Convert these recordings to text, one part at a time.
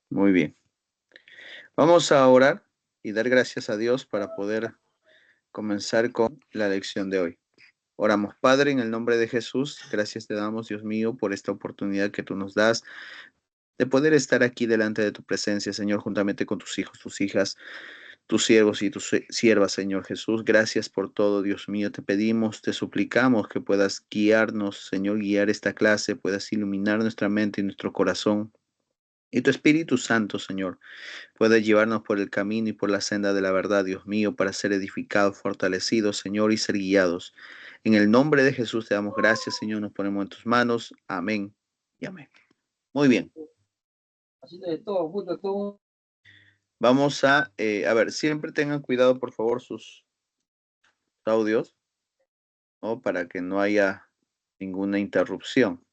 Muy bien. Vamos a orar y dar gracias a Dios para poder comenzar con la lección de hoy. Oramos, Padre, en el nombre de Jesús. Gracias te damos, Dios mío, por esta oportunidad que tú nos das de poder estar aquí delante de tu presencia, Señor, juntamente con tus hijos, tus hijas, tus siervos y tus siervas, Señor Jesús. Gracias por todo, Dios mío. Te pedimos, te suplicamos que puedas guiarnos, Señor, guiar esta clase, puedas iluminar nuestra mente y nuestro corazón. Y tu Espíritu Santo, Señor, pueda llevarnos por el camino y por la senda de la verdad, Dios mío, para ser edificados, fortalecidos, Señor, y ser guiados. En el nombre de Jesús te damos gracias, Señor, nos ponemos en tus manos. Amén y amén. Muy bien. Vamos a ver, siempre tengan cuidado, por favor, sus audios, ¿no? Para que no haya ninguna interrupción.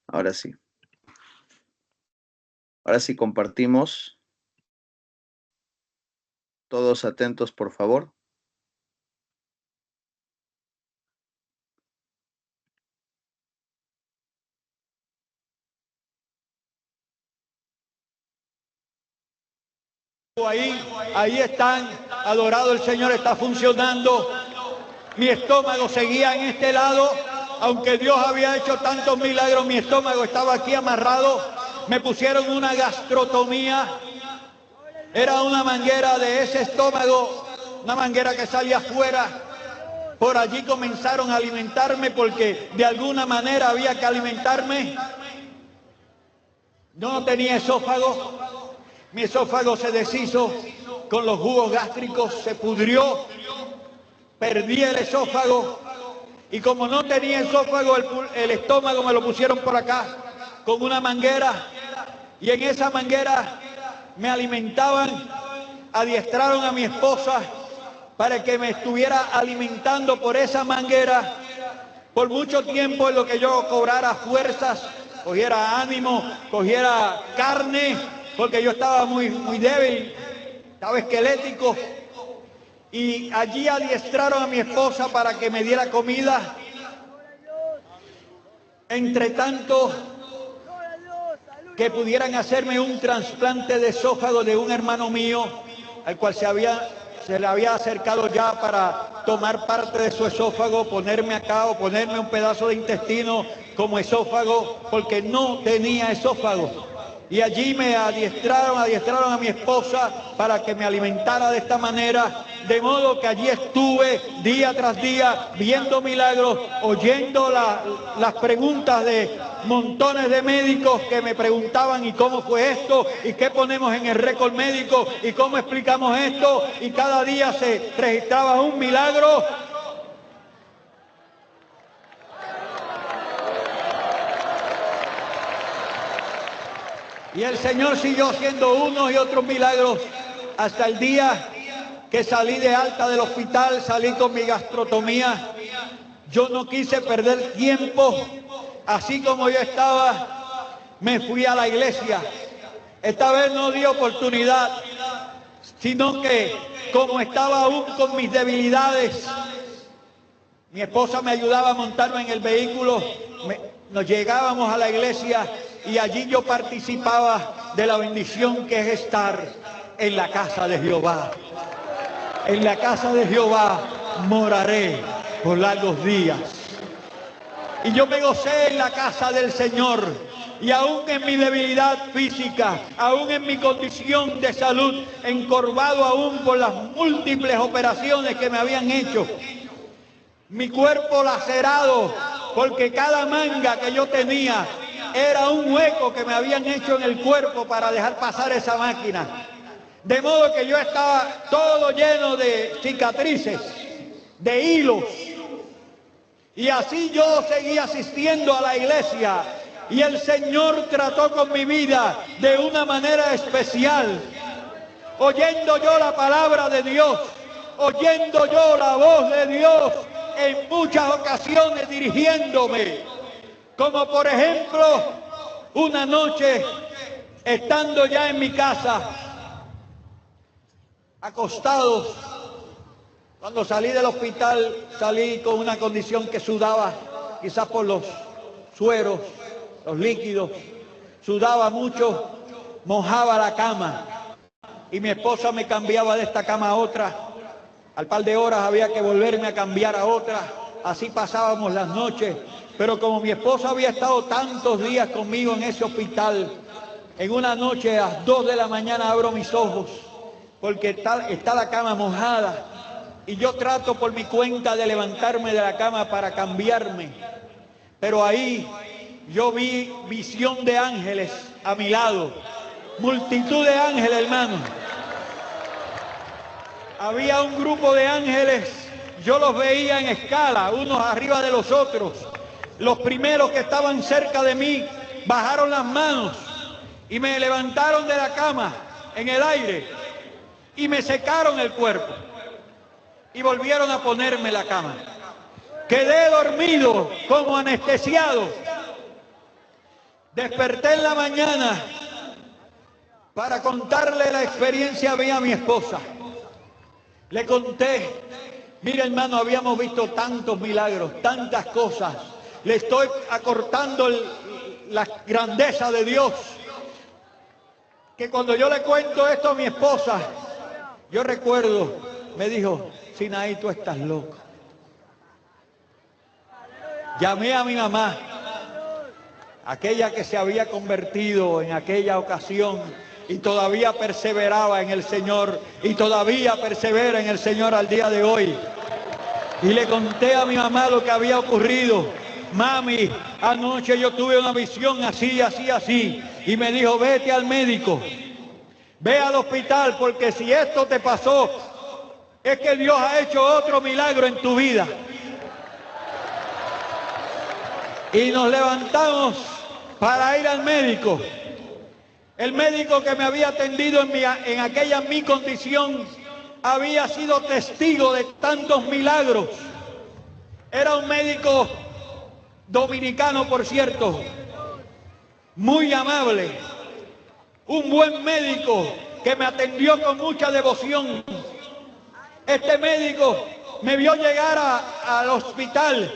Ahora sí. Ahora sí compartimos. Todos atentos, por favor. Ahí están, adorado el Señor, está funcionando. Mi estómago seguía en este lado, aunque Dios había hecho tantos milagros, mi estómago estaba aquí amarrado. Me pusieron una gastrotomía, era una manguera de ese estómago, una manguera que salía afuera. Por allí comenzaron a alimentarme porque de alguna manera había que alimentarme. Yo no tenía esófago, mi esófago se deshizo con los jugos gástricos, se pudrió, perdí el esófago y como no tenía esófago, el estómago me lo pusieron por acá con una manguera y en esa manguera me alimentaban, adiestraron a mi esposa para que me estuviera alimentando por esa manguera por mucho tiempo en lo que yo cobrara fuerzas, cogiera ánimo, cogiera carne, porque yo estaba muy débil, estaba esquelético. Y allí adiestraron a mi esposa para que me diera comida. Entre tanto, que pudieran hacerme un trasplante de esófago de un hermano mío, al cual se le había acercado ya para tomar parte de su esófago, ponerme acá o ponerme un pedazo de intestino como esófago, porque no tenía esófago. Y allí me adiestraron a mi esposa para que me alimentara de esta manera, de modo que allí estuve día tras día viendo milagros, oyendo las preguntas de montones de médicos que me preguntaban y cómo fue esto y qué ponemos en el récord médico y cómo explicamos esto, y cada día se registraba un milagro. Y el Señor siguió haciendo unos y otros milagros hasta el día que salí de alta del hospital, salí con mi gastrotomía. Yo no quise perder tiempo, así como yo estaba, me fui a la iglesia. Esta vez no di oportunidad, sino que como estaba aún con mis debilidades, mi esposa me ayudaba a montarme en el vehículo, nos llegábamos a la iglesia y allí yo participaba de la bendición que es estar en la casa de Jehová. En la casa de Jehová moraré por largos días. Y yo me gocé en la casa del Señor. Y aún en mi debilidad física, aún en mi condición de salud, encorvado aún por las múltiples operaciones que me habían hecho, mi cuerpo lacerado, porque cada manga que yo tenía era un hueco que me habían hecho en el cuerpo para dejar pasar esa máquina. De modo que yo estaba todo lleno de cicatrices, de hilos. Y así yo seguía asistiendo a la iglesia. Y el Señor trató con mi vida de una manera especial. Oyendo yo la palabra de Dios, oyendo yo la voz de Dios, en muchas ocasiones dirigiéndome. Como por ejemplo, una noche, estando ya en mi casa, acostados, cuando salí del hospital, salí con una condición que sudaba, quizás por los sueros, los líquidos, sudaba mucho, mojaba la cama y mi esposa me cambiaba de esta cama a otra. Al par de horas había que volverme a cambiar a otra. Así pasábamos las noches. Pero como mi esposa había estado tantos días conmigo en ese hospital, en una noche a las 2 de la mañana abro mis ojos porque está la cama mojada y yo trato por mi cuenta de levantarme de la cama para cambiarme. Pero ahí yo vi visión de ángeles a mi lado, multitud de ángeles, hermano. Había un grupo de ángeles, yo los veía en escala, unos arriba de los otros. Los primeros que estaban cerca de mí bajaron las manos y me levantaron de la cama en el aire y me secaron el cuerpo y volvieron a ponerme la cama. Quedé dormido como anestesiado. Desperté en la mañana para contarle la experiencia mía a mi esposa. Le conté, mira hermano, habíamos visto tantos milagros, tantas cosas. Le estoy acortando la grandeza de Dios. Que cuando yo le cuento esto a mi esposa, yo recuerdo, me dijo, Sinaí, tú estás loco. Llamé a mi mamá, aquella que se había convertido en aquella ocasión y todavía perseveraba en el Señor y todavía persevera en el Señor al día de hoy. Y le conté a mi mamá lo que había ocurrido. Mami, anoche yo tuve una visión así, así, así. Y me dijo, vete al médico, ve al hospital, porque si esto te pasó, es que Dios ha hecho otro milagro en tu vida. Y nos levantamos para ir al médico. El médico que me había atendido en aquella mi condición había sido testigo de tantos milagros. Era un médico dominicano, por cierto, muy amable, un buen médico que me atendió con mucha devoción. Este médico me vio llegar al hospital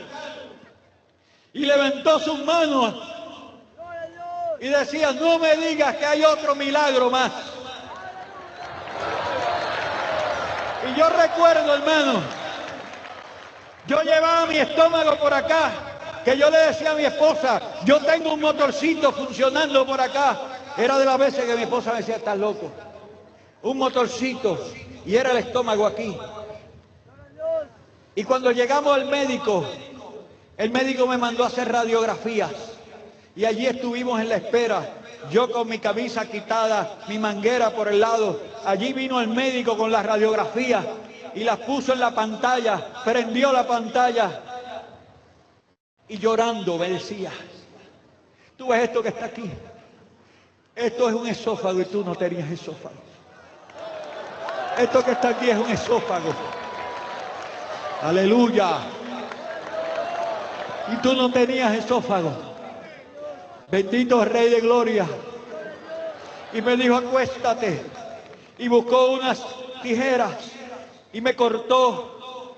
y levantó sus manos y decía, no me digas que hay otro milagro más. Y yo recuerdo, hermano, yo llevaba mi estómago por acá, que yo le decía a mi esposa, yo tengo un motorcito funcionando por acá. Era de las veces que mi esposa me decía, estás loco. Un motorcito, y era el estómago aquí. Y cuando llegamos al médico, el médico me mandó a hacer radiografías. Y allí estuvimos en la espera, yo con mi camisa quitada, mi manguera por el lado. Allí vino el médico con las radiografías y las puso en la pantalla, prendió la pantalla y llorando me decía, tú ves esto que está aquí, esto es un esófago y tú no tenías esófago. Esto que está aquí es un esófago. Aleluya. Y tú no tenías esófago. Bendito Rey de Gloria. Y me dijo, acuéstate. Y buscó unas tijeras y me cortó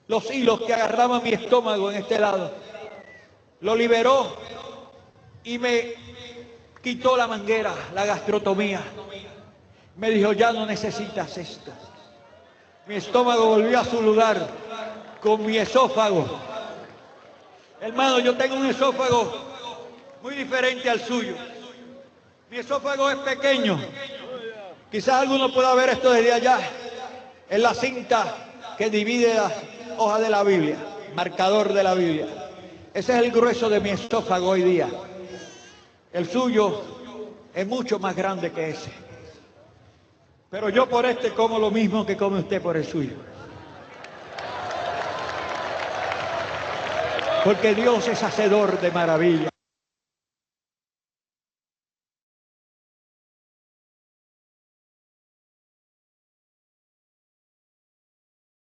los hilos que agarraban mi estómago en este lado. Lo liberó y me quitó la manguera, la gastrotomía. Me dijo, ya no necesitas esto. Mi estómago volvió a su lugar con mi esófago. Hermano, yo tengo un esófago muy diferente al suyo. Mi esófago es pequeño. Quizás alguno pueda ver esto desde allá, en la cinta que divide las hojas de la Biblia, marcador de la Biblia. Ese es el grueso de mi esófago hoy día. El suyo es mucho más grande que ese. Pero yo por este como lo mismo que come usted por el suyo. Porque Dios es hacedor de maravillas.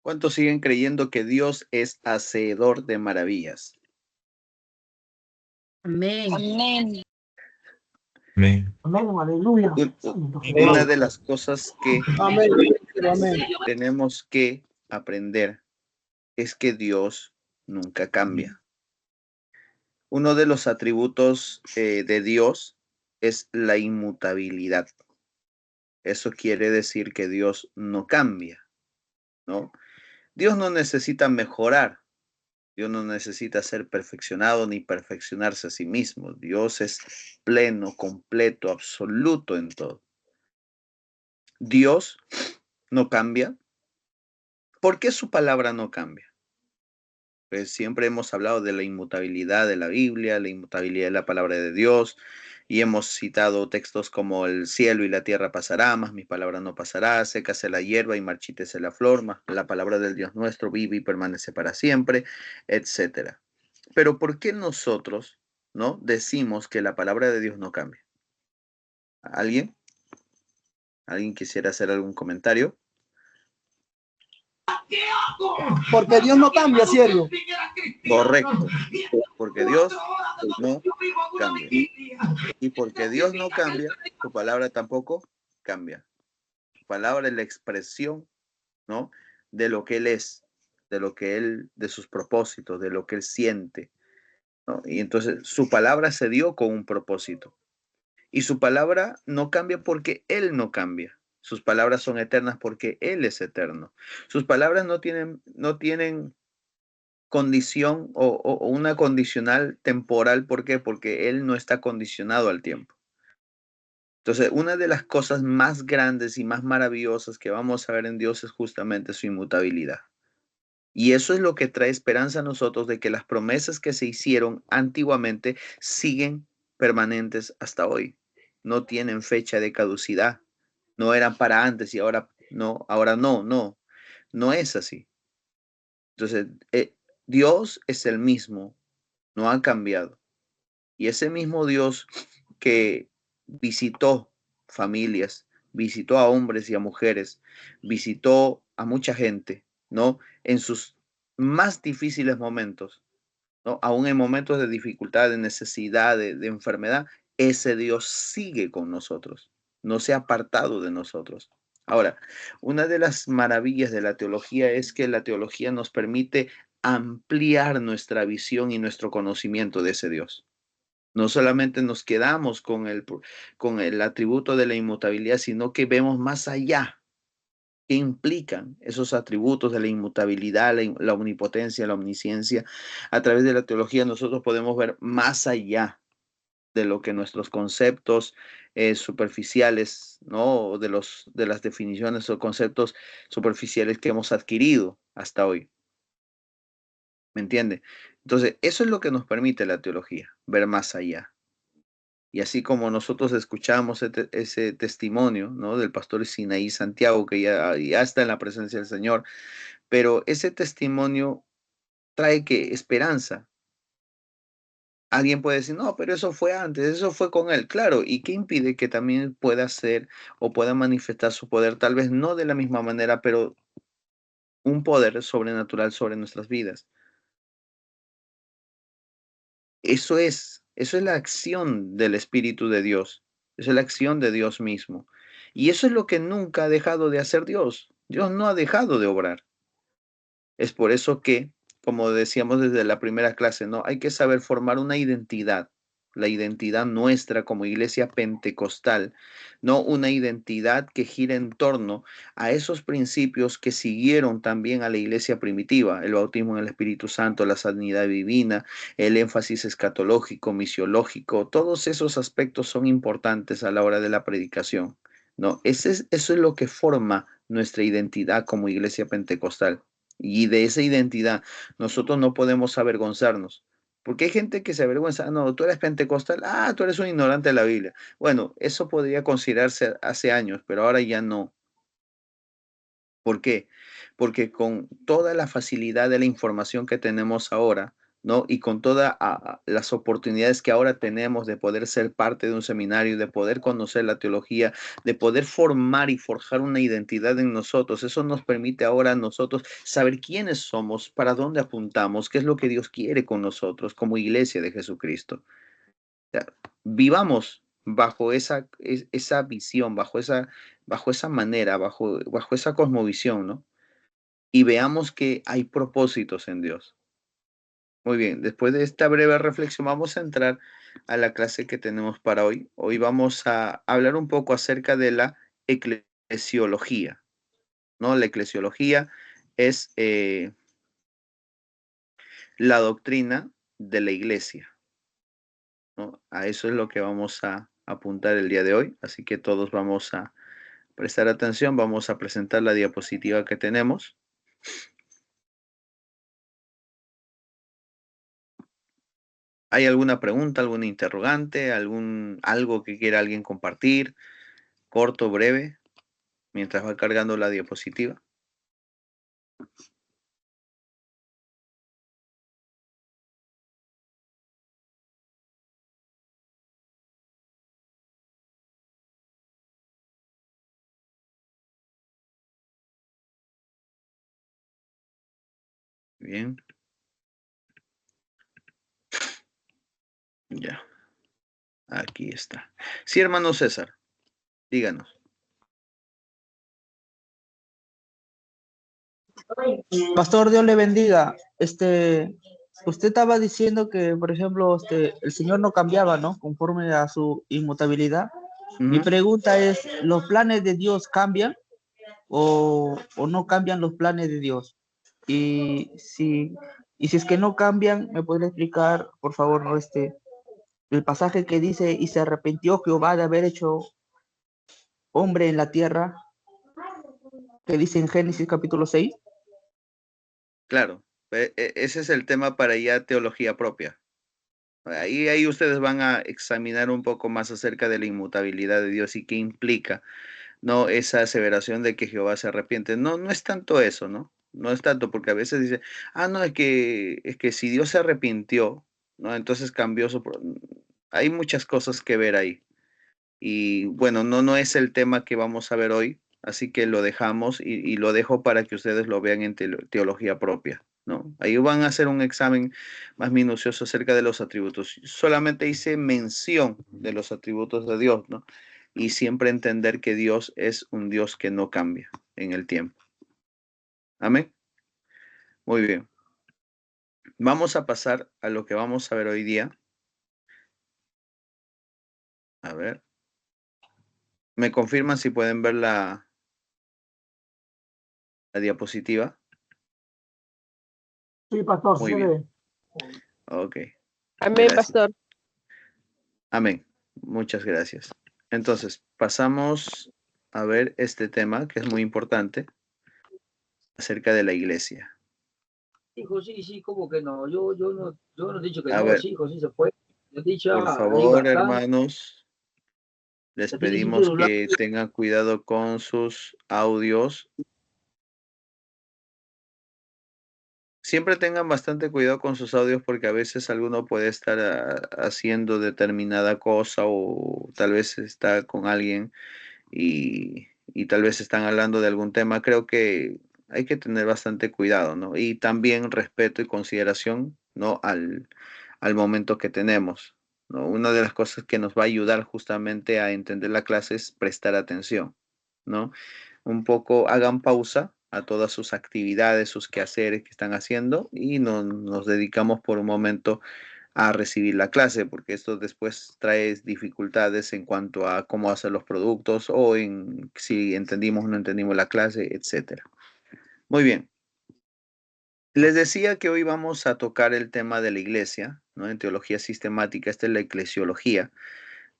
¿Cuántos siguen creyendo que Dios es hacedor de maravillas? Amén. Amén. Amén. Amén. Aleluya. Una de las cosas que Amén. Amén. tenemos que aprender es que Dios nunca cambia. Uno de los atributos de Dios es la inmutabilidad. Eso quiere decir que Dios no cambia, ¿no? Dios no necesita mejorar. Dios no necesita ser perfeccionado ni perfeccionarse a sí mismo. Dios es pleno, completo, absoluto en todo. Dios no cambia. ¿Por qué su palabra no cambia? Pues siempre hemos hablado de la inmutabilidad de la Biblia, la inmutabilidad de la palabra de Dios, y hemos citado textos como el cielo y la tierra pasará, mas mi palabra no pasará, sécase la hierba y marchítese la flor, mas la palabra del Dios nuestro vive y permanece para siempre, etcétera. Pero ¿por qué nosotros, no, decimos que la palabra de Dios no cambia? ¿Alguien? ¿Alguien quisiera hacer algún comentario? Porque Dios no cambia, siervo. Correcto, porque Dios no cambia. Y porque Dios no cambia, su palabra tampoco cambia. Su palabra es la expresión, ¿no? De lo que Él es, de lo que Él, de sus propósitos, de lo que Él siente, ¿no? Y entonces su palabra se dio con un propósito. Y su palabra no cambia porque Él no cambia. Sus palabras son eternas porque Él es eterno. Sus palabras no tienen condición o una condicional temporal. ¿Por qué? Porque Él no está condicionado al tiempo. Entonces, una de las cosas más grandes y más maravillosas que vamos a ver en Dios es justamente su inmutabilidad. Y eso es lo que trae esperanza a nosotros de que las promesas que se hicieron antiguamente siguen permanentes hasta hoy. No tienen fecha de caducidad. No eran para antes y ahora no es así. Entonces, Dios es el mismo, no ha cambiado. Y ese mismo Dios que visitó familias, visitó a hombres y a mujeres, visitó a mucha gente, ¿no? En sus más difíciles momentos, ¿no? Aún en momentos de dificultad, de necesidad, de enfermedad, ese Dios sigue con nosotros, no se ha apartado de nosotros. Ahora, una de las maravillas de la teología es que la teología nos permite ampliar nuestra visión y nuestro conocimiento de ese Dios. No solamente nos quedamos con el atributo de la inmutabilidad, sino que vemos más allá. ¿Qué implican esos atributos de la inmutabilidad, la omnipotencia, la omnisciencia? A través de la teología nosotros podemos ver más allá de lo que nuestros conceptos superficiales, ¿no? De las definiciones o conceptos superficiales que hemos adquirido hasta hoy. ¿Me entiende? Entonces, eso es lo que nos permite la teología, ver más allá. Y así como nosotros escuchamos ese testimonio, ¿no? Del pastor Sinaí Santiago, que ya está en la presencia del Señor, pero ese testimonio trae que esperanza. Alguien puede decir, no, pero eso fue antes, eso fue con él, claro. ¿Y qué impide que también pueda ser o pueda manifestar su poder? Tal vez no de la misma manera, pero un poder sobrenatural sobre nuestras vidas. Eso es la acción del Espíritu de Dios. Esa es la acción de Dios mismo. Y eso es lo que nunca ha dejado de hacer Dios. Dios no ha dejado de obrar. Es por eso que, como decíamos desde la primera clase, ¿no? Hay que saber formar una identidad, la identidad nuestra como iglesia pentecostal, no una identidad que gira en torno a esos principios que siguieron también a la iglesia primitiva, el bautismo en el Espíritu Santo, la sanidad divina, el énfasis escatológico, misiológico, todos esos aspectos son importantes a la hora de la predicación, ¿no? Eso es lo que forma nuestra identidad como iglesia pentecostal. Y de esa identidad nosotros no podemos avergonzarnos. Porque hay gente que se avergüenza, no, tú eres pentecostal, tú eres un ignorante de la Biblia. Bueno, eso podría considerarse hace años, pero ahora ya no. ¿Por qué? Porque con toda la facilidad de la información que tenemos ahora, ¿no? Y con todas las oportunidades que ahora tenemos de poder ser parte de un seminario, de poder conocer la teología, de poder formar y forjar una identidad en nosotros, eso nos permite ahora a nosotros saber quiénes somos, para dónde apuntamos, qué es lo que Dios quiere con nosotros como iglesia de Jesucristo. O sea, vivamos bajo esa visión, bajo esa manera, bajo esa cosmovisión, ¿no? Y veamos que hay propósitos en Dios. Muy bien, después de esta breve reflexión vamos a entrar a la clase que tenemos para hoy. Hoy vamos a hablar un poco acerca de la eclesiología, ¿no? La eclesiología es la doctrina de la iglesia, ¿no? A eso es lo que vamos a apuntar el día de hoy, así que todos vamos a prestar atención, vamos a presentar la diapositiva que tenemos. ¿Hay alguna pregunta, alguna interrogante, algo que quiera alguien compartir, corto, breve, mientras va cargando la diapositiva? Bien. Ya, aquí está. Sí, hermano César, díganos. Pastor, Dios le bendiga. Usted estaba diciendo que, por ejemplo, el Señor no cambiaba, ¿no? Conforme a su inmutabilidad. Mi Ujú. pregunta es, ¿los planes de Dios cambian o no cambian los planes de Dios? Y si, y si es que no cambian, ¿me puede explicar, por favor, no, el pasaje que dice, y se arrepintió Jehová de haber hecho hombre en la tierra, que dice en Génesis capítulo 6? Claro, ese es el tema para ya teología propia. Ahí ustedes van a examinar un poco más acerca de la inmutabilidad de Dios y qué implica, ¿no? Esa aseveración de que Jehová se arrepiente. No, no es tanto eso, ¿no? No es tanto porque a veces dice, no, es que si Dios se arrepintió, ¿no? Entonces cambió Hay muchas cosas que ver ahí. Y bueno, no es el tema que vamos a ver hoy, así que lo dejamos y lo dejo para que ustedes lo vean en teología propia, ¿no? Ahí van a hacer un examen más minucioso acerca de los atributos. Solamente hice mención de los atributos de Dios, ¿no? Y siempre entender que Dios es un Dios que no cambia en el tiempo. Amén. Muy bien. Vamos a pasar a lo que vamos a ver hoy día. A ver. ¿Me confirman si pueden ver la diapositiva? Sí, pastor, Muy se bien. ve. Ok. Amén, Gracias. pastor. Amén. Muchas gracias. Entonces, pasamos a ver este tema que es muy importante acerca de la iglesia. Hijo, sí, sí, ¿cómo que no? Yo no he dicho que A no, ver, sí, hijo, sí se fue. Yo he dicho por ahí favor, bastante. hermanos, les Ya tiene su pedimos celular. que tengan cuidado con sus audios. Siempre tengan bastante cuidado con sus audios porque a veces alguno puede estar haciendo determinada cosa o tal vez está con alguien y tal vez están hablando de algún tema. Creo que hay que tener bastante cuidado, ¿no? Y también respeto y consideración, ¿no? Al momento que tenemos, ¿no? Una de las cosas que nos va a ayudar justamente a entender la clase es prestar atención, ¿no? Un poco hagan pausa a todas sus actividades, sus quehaceres que están haciendo y nos dedicamos por un momento a recibir la clase, porque esto después trae dificultades en cuanto a cómo hacer los productos o en si entendimos o no entendimos la clase, etcétera. Muy bien. Les decía que hoy vamos a tocar el tema de la iglesia, ¿no? En teología sistemática, esta es la eclesiología.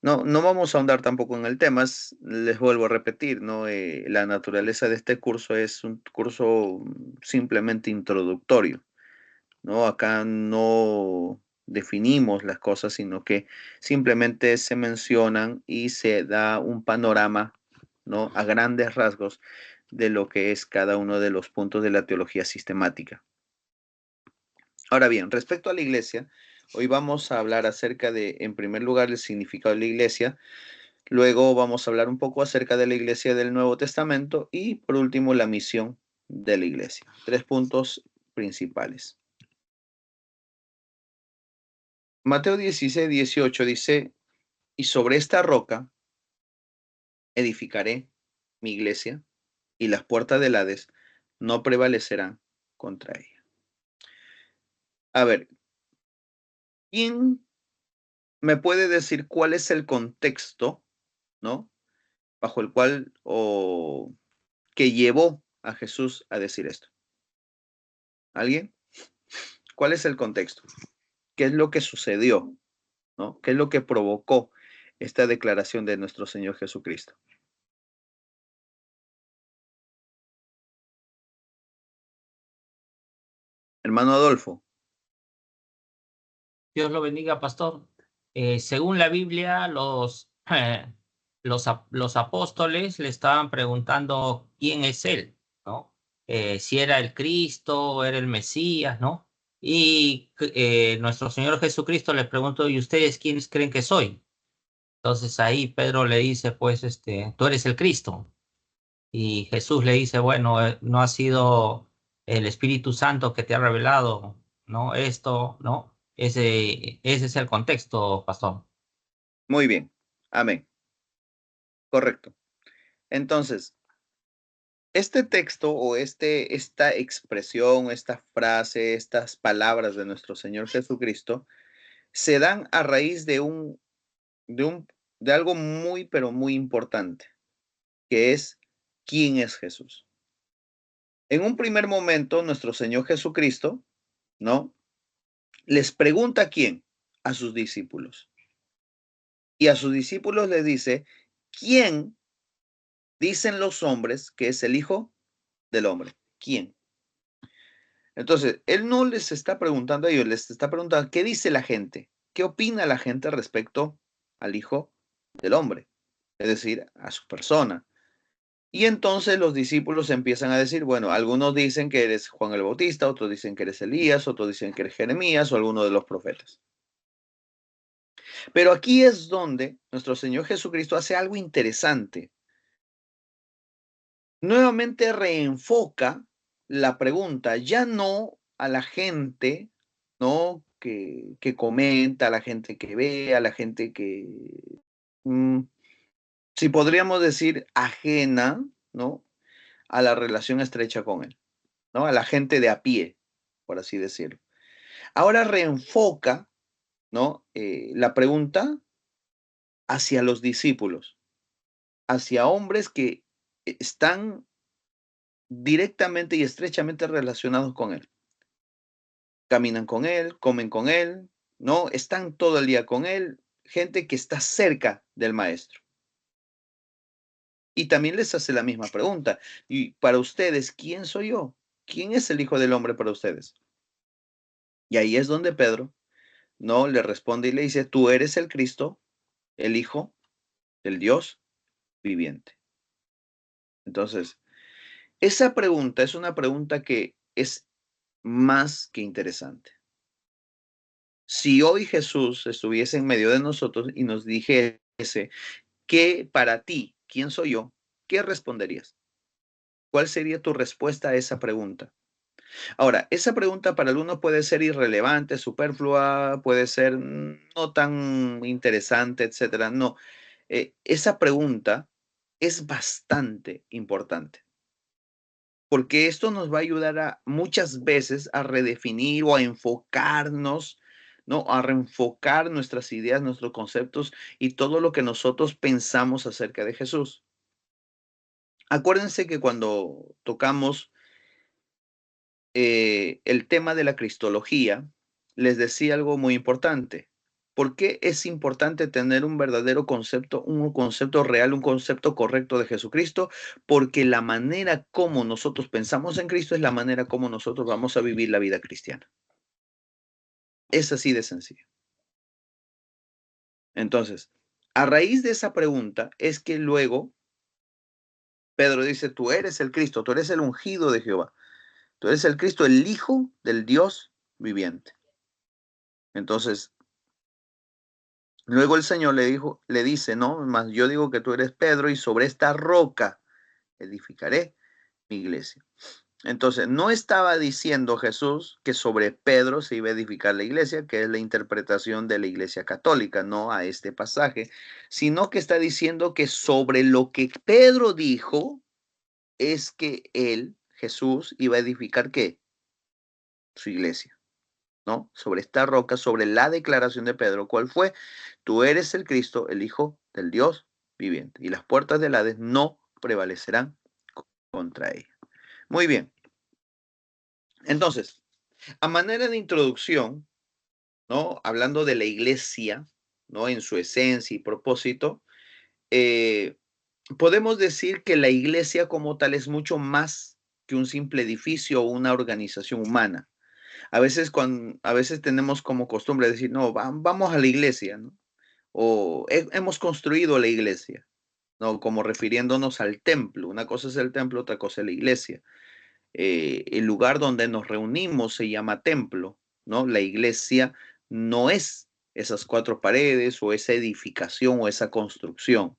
No vamos a ahondar tampoco en el tema, les vuelvo a repetir, ¿no? La naturaleza de este curso es un curso simplemente introductorio, ¿no? Acá no definimos las cosas, sino que simplemente se mencionan y se da un panorama, ¿no? A grandes rasgos de lo que es cada uno de los puntos de la teología sistemática. Ahora bien, respecto a la iglesia, hoy vamos a hablar acerca de, en primer lugar, el significado de la iglesia. Luego vamos a hablar un poco acerca de la iglesia del Nuevo Testamento y por último la misión de la iglesia. 3 puntos principales. Mateo 16:18 dice, y sobre esta roca edificaré mi iglesia y las puertas del Hades no prevalecerán contra ella. A ver, ¿quién ¿Me puede decir cuál es el contexto, ¿no? Bajo el cual o que llevó a Jesús a decir esto. ¿Alguien? ¿Cuál es el contexto? ¿Qué es lo que sucedió? ¿No? ¿Qué es lo que provocó esta declaración de nuestro Señor Jesucristo? Hermano Adolfo. Dios lo bendiga, pastor. Según la Biblia, los apóstoles le estaban preguntando quién es él, ¿no? Si era el Cristo, era el Mesías, ¿no? Y nuestro Señor Jesucristo les preguntó, ¿y ustedes quiénes creen que soy? Entonces ahí Pedro le dice, pues, tú eres el Cristo. Y Jesús le dice, bueno, no ha sido el Espíritu Santo que te ha revelado, ¿no? Esto, ¿no? Ese es el contexto, pastor. Muy bien. Amén. Correcto. Entonces, este texto o esta expresión, esta frase, estas palabras de nuestro Señor Jesucristo se dan a raíz de un, de algo muy, pero muy importante, que es quién es Jesús. En un primer momento, nuestro Señor Jesucristo, ¿no? Les pregunta a quién, a sus discípulos. Y a sus discípulos les dice, ¿quién dicen los hombres que es el Hijo del Hombre? ¿Quién? Entonces, él no les está preguntando a ellos, les está preguntando, ¿qué dice la gente? ¿Qué opina la gente respecto al Hijo del Hombre? Es decir, a su persona. Y entonces los discípulos empiezan a decir, bueno, algunos dicen que eres Juan el Bautista, otros dicen que eres Elías, otros dicen que eres Jeremías o alguno de los profetas. Pero aquí es donde nuestro Señor Jesucristo hace algo interesante. Nuevamente reenfoca la pregunta, ya no a la gente, ¿no? Que comenta, a la gente que ve, a la gente que, si podríamos decir, ajena, ¿no? A la relación estrecha con él, ¿no? A la gente de a pie, por así decirlo. Ahora reenfoca, ¿no? La pregunta hacia los discípulos, hacia hombres que están directamente y estrechamente relacionados con él. Caminan con él, comen con él, ¿no? Están todo el día con él, gente que está cerca del maestro. Y también les hace la misma pregunta. Y para ustedes, ¿quién soy yo? ¿Quién es el Hijo del Hombre para ustedes? Y ahí es donde Pedro, ¿no? Le responde y le dice, tú eres el Cristo, el Hijo del Dios viviente. Entonces, esa pregunta es una pregunta que es más que interesante. Si hoy Jesús estuviese en medio de nosotros y nos dijese, ¿qué para ti? ¿Quién soy yo? ¿Qué responderías? ¿Cuál sería tu respuesta a esa pregunta? Ahora, esa pregunta para algunos puede ser irrelevante, superflua, puede ser no tan interesante, etcétera. No, esa pregunta es bastante importante, porque esto nos va a ayudar a muchas veces a redefinir o a enfocarnos, ¿no? A reenfocar nuestras ideas, nuestros conceptos y todo lo que nosotros pensamos acerca de Jesús. Acuérdense que cuando tocamos el tema de la cristología, les decía algo muy importante. ¿Por qué es importante tener un verdadero concepto, un concepto real, un concepto correcto de Jesucristo? Porque la manera como nosotros pensamos en Cristo es la manera como nosotros vamos a vivir la vida cristiana. Es así de sencillo. Entonces, a raíz de esa pregunta es que luego Pedro dice, tú eres el Cristo, tú eres el ungido de Jehová, tú eres el Cristo, el Hijo del Dios viviente. Entonces, luego el Señor le dice, no, más yo digo que tú eres Pedro y sobre esta roca edificaré mi iglesia. Entonces, no estaba diciendo Jesús que sobre Pedro se iba a edificar la iglesia, que es la interpretación de la iglesia católica, no a este pasaje, sino que está diciendo que sobre lo que Pedro dijo es que él, Jesús, iba a edificar ¿qué? Su iglesia. ¿no? Sobre esta roca, sobre la declaración de Pedro. ¿Cuál fue? Tú eres el Cristo, el Hijo del Dios viviente, y las puertas del Hades no prevalecerán contra ella. Muy bien. Entonces, a manera de introducción, ¿no? Hablando de la iglesia, ¿no? En su esencia y propósito, podemos decir que la iglesia como tal es mucho más que un simple edificio o una organización humana. A veces tenemos como costumbre decir, no, vamos a la iglesia, ¿no? O hemos construido la iglesia, ¿no? Como refiriéndonos al templo. Una cosa es el templo, otra cosa es la iglesia. El lugar donde nos reunimos se llama templo, ¿no? La iglesia no es esas cuatro paredes o esa edificación o esa construcción.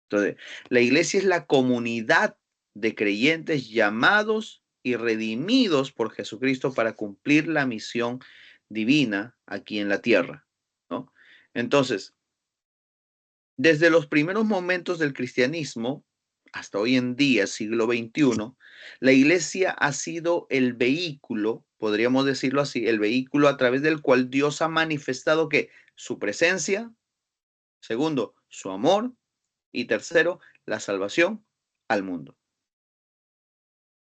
Entonces, la iglesia es la comunidad de creyentes llamados y redimidos por Jesucristo para cumplir la misión divina aquí en la tierra, ¿no? Entonces, desde los primeros momentos del cristianismo hasta hoy en día, siglo XXI, la iglesia ha sido el vehículo, podríamos decirlo así, el vehículo a través del cual Dios ha manifestado que su presencia, segundo, su amor y tercero, la salvación al mundo.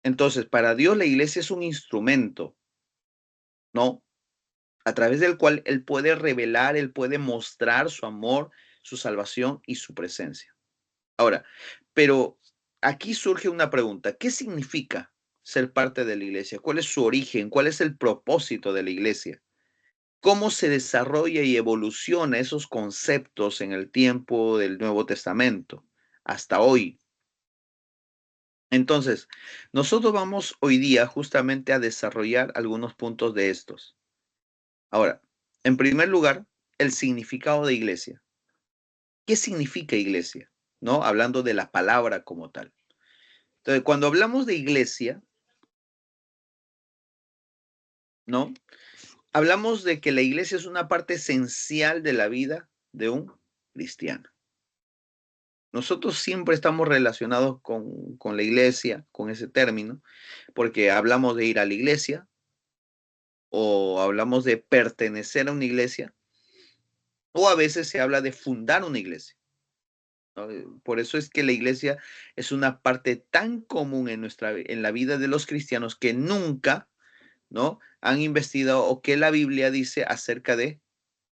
Entonces, para Dios la iglesia es un instrumento, ¿no? A través del cual Él puede revelar, Él puede mostrar su amor, su salvación y su presencia. Ahora, pero aquí surge una pregunta. ¿Qué significa ser parte de la iglesia? ¿Cuál es su origen? ¿Cuál es el propósito de la iglesia? ¿Cómo se desarrolla y evoluciona esos conceptos en el tiempo del Nuevo Testamento hasta hoy? Entonces, nosotros vamos hoy día justamente a desarrollar algunos puntos de estos. Ahora, en primer lugar, el significado de iglesia. ¿Qué significa iglesia? ¿No? Hablando de la palabra como tal. Entonces, cuando hablamos de iglesia, ¿no? Hablamos de que la iglesia es una parte esencial de la vida de un cristiano. Nosotros siempre estamos relacionados con la iglesia, con ese término, porque hablamos de ir a la iglesia o hablamos de pertenecer a una iglesia o a veces se habla de fundar una iglesia, ¿no? Por eso es que la iglesia es una parte tan común en la vida de los cristianos que nunca, ¿no? Han investigado o qué la Biblia dice acerca de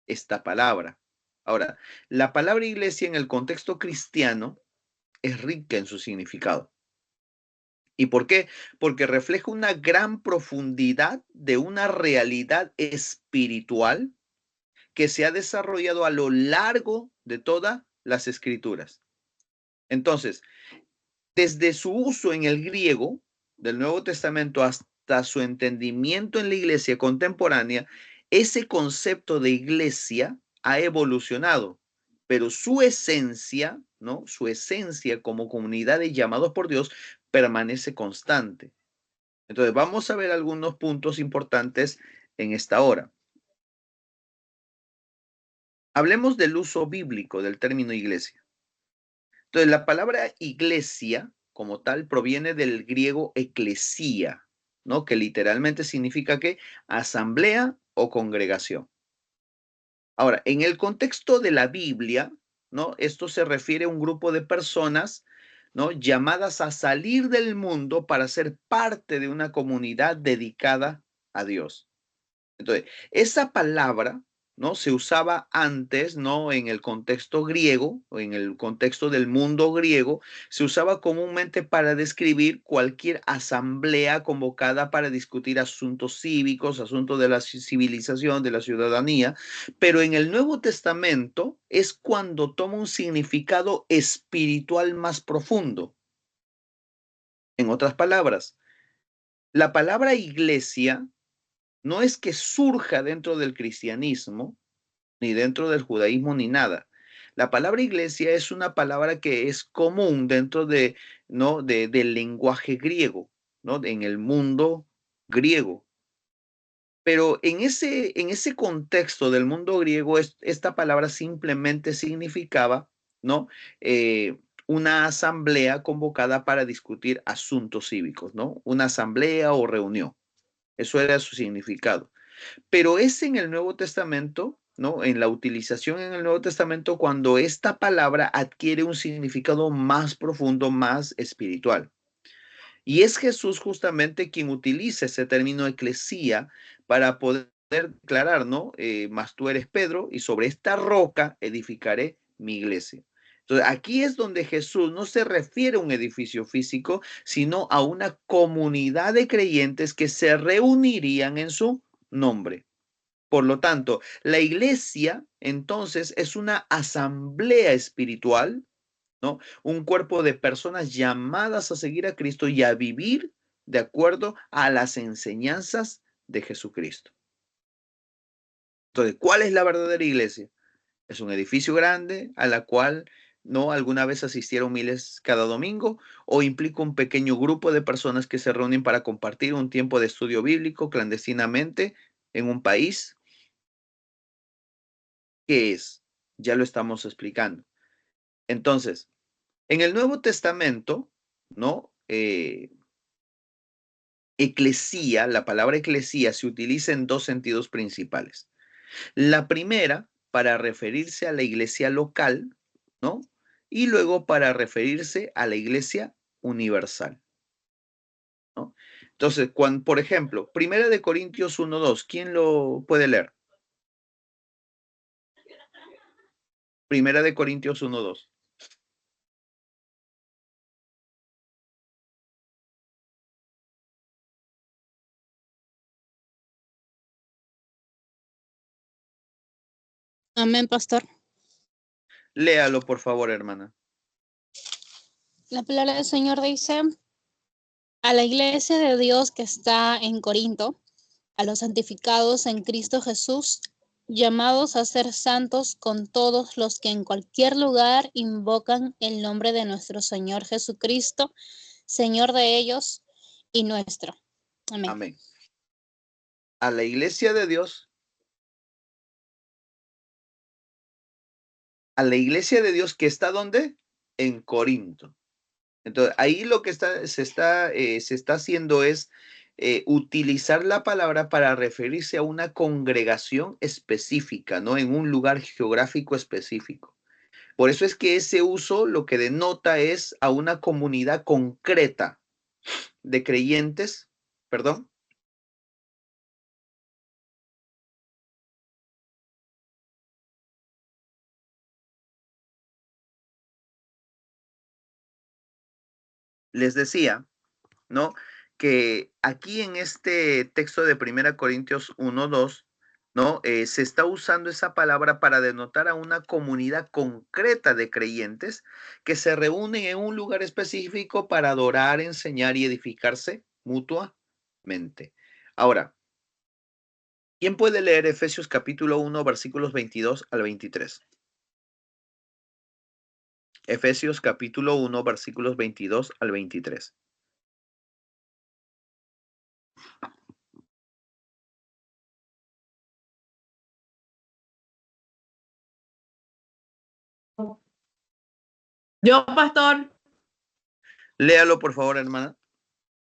esta palabra. Ahora, la palabra iglesia en el contexto cristiano es rica en su significado. ¿Y por qué? Porque refleja una gran profundidad de una realidad espiritual que se ha desarrollado a lo largo de todas las escrituras. Entonces, desde su uso en el griego del Nuevo Testamento hasta su entendimiento en la iglesia contemporánea, ese concepto de iglesia ha evolucionado, pero su esencia, ¿no? Su esencia como comunidad de llamados por Dios permanece constante. Entonces, vamos a ver algunos puntos importantes en esta hora. Hablemos del uso bíblico del término iglesia. Entonces, la palabra iglesia como tal proviene del griego eclesía, ¿no? Que literalmente significa que asamblea o congregación. Ahora, en el contexto de la Biblia, ¿no? Esto se refiere a un grupo de personas, ¿no? Llamadas a salir del mundo para ser parte de una comunidad dedicada a Dios. Entonces, esa palabra, ¿no? Se usaba antes, ¿no? En el contexto griego o en el contexto del mundo griego, se usaba comúnmente para describir cualquier asamblea convocada para discutir asuntos cívicos, asuntos de la civilización, de la ciudadanía, pero en el Nuevo Testamento es cuando toma un significado espiritual más profundo. En otras palabras, la palabra iglesia no es que surja dentro del cristianismo, ni dentro del judaísmo, ni nada. La palabra iglesia es una palabra que es común dentro de, ¿no? Del lenguaje griego, ¿no? En el mundo griego. Pero en ese contexto del mundo griego, esta palabra simplemente significaba, ¿no? Una asamblea convocada para discutir asuntos cívicos, ¿no? Una asamblea o reunión. Eso era su significado. Pero es en el Nuevo Testamento, ¿no? En la utilización en el Nuevo Testamento cuando esta palabra adquiere un significado más profundo, más espiritual. Y es Jesús justamente quien utiliza ese término eclesía para poder declarar, ¿no? Mas tú eres Pedro y sobre esta roca edificaré mi iglesia. Entonces, aquí es donde Jesús no se refiere a un edificio físico, sino a una comunidad de creyentes que se reunirían en su nombre. Por lo tanto, la iglesia entonces es una asamblea espiritual, ¿no? Un cuerpo de personas llamadas a seguir a Cristo y a vivir de acuerdo a las enseñanzas de Jesucristo. Entonces, ¿cuál es la verdadera iglesia? Es un edificio grande a la cual no alguna vez asistieron miles cada domingo, o implica un pequeño grupo de personas que se reúnen para compartir un tiempo de estudio bíblico clandestinamente en un país. ¿Qué es? Ya lo estamos explicando. Entonces, en el Nuevo Testamento, ¿no? Eclesía, la palabra eclesía se utiliza en dos sentidos principales. La primera, para referirse a la iglesia local, ¿no? Y luego para referirse a la iglesia universal, ¿no? Entonces, cuando, por ejemplo, Primera de Corintios 1:2, ¿quién lo puede leer? Primera de Corintios 1:2. Amén, pastor. Léalo, por favor, hermana. La palabra del Señor dice: a la iglesia de Dios que está en Corinto, a los santificados en Cristo Jesús, llamados a ser santos con todos los que en cualquier lugar invocan el nombre de nuestro Señor Jesucristo, Señor de ellos y nuestro. Amén. Amén. A la iglesia de Dios, que está ¿dónde? En Corinto. Entonces, ahí lo que se está haciendo es utilizar la palabra para referirse a una congregación específica, ¿no? En un lugar geográfico específico. Por eso es que ese uso lo que denota es a una comunidad concreta de creyentes, perdón. Les decía, ¿no? Que aquí en este texto de 1 Corintios 1:2, ¿no? Se está usando esa palabra para denotar a una comunidad concreta de creyentes que se reúnen en un lugar específico para adorar, enseñar y edificarse mutuamente. Ahora, ¿quién puede leer Efesios capítulo 1, versículos 22 al 23? Efesios capítulo 1, versículos 22 al 23. Yo, pastor. Léalo, por favor, hermana.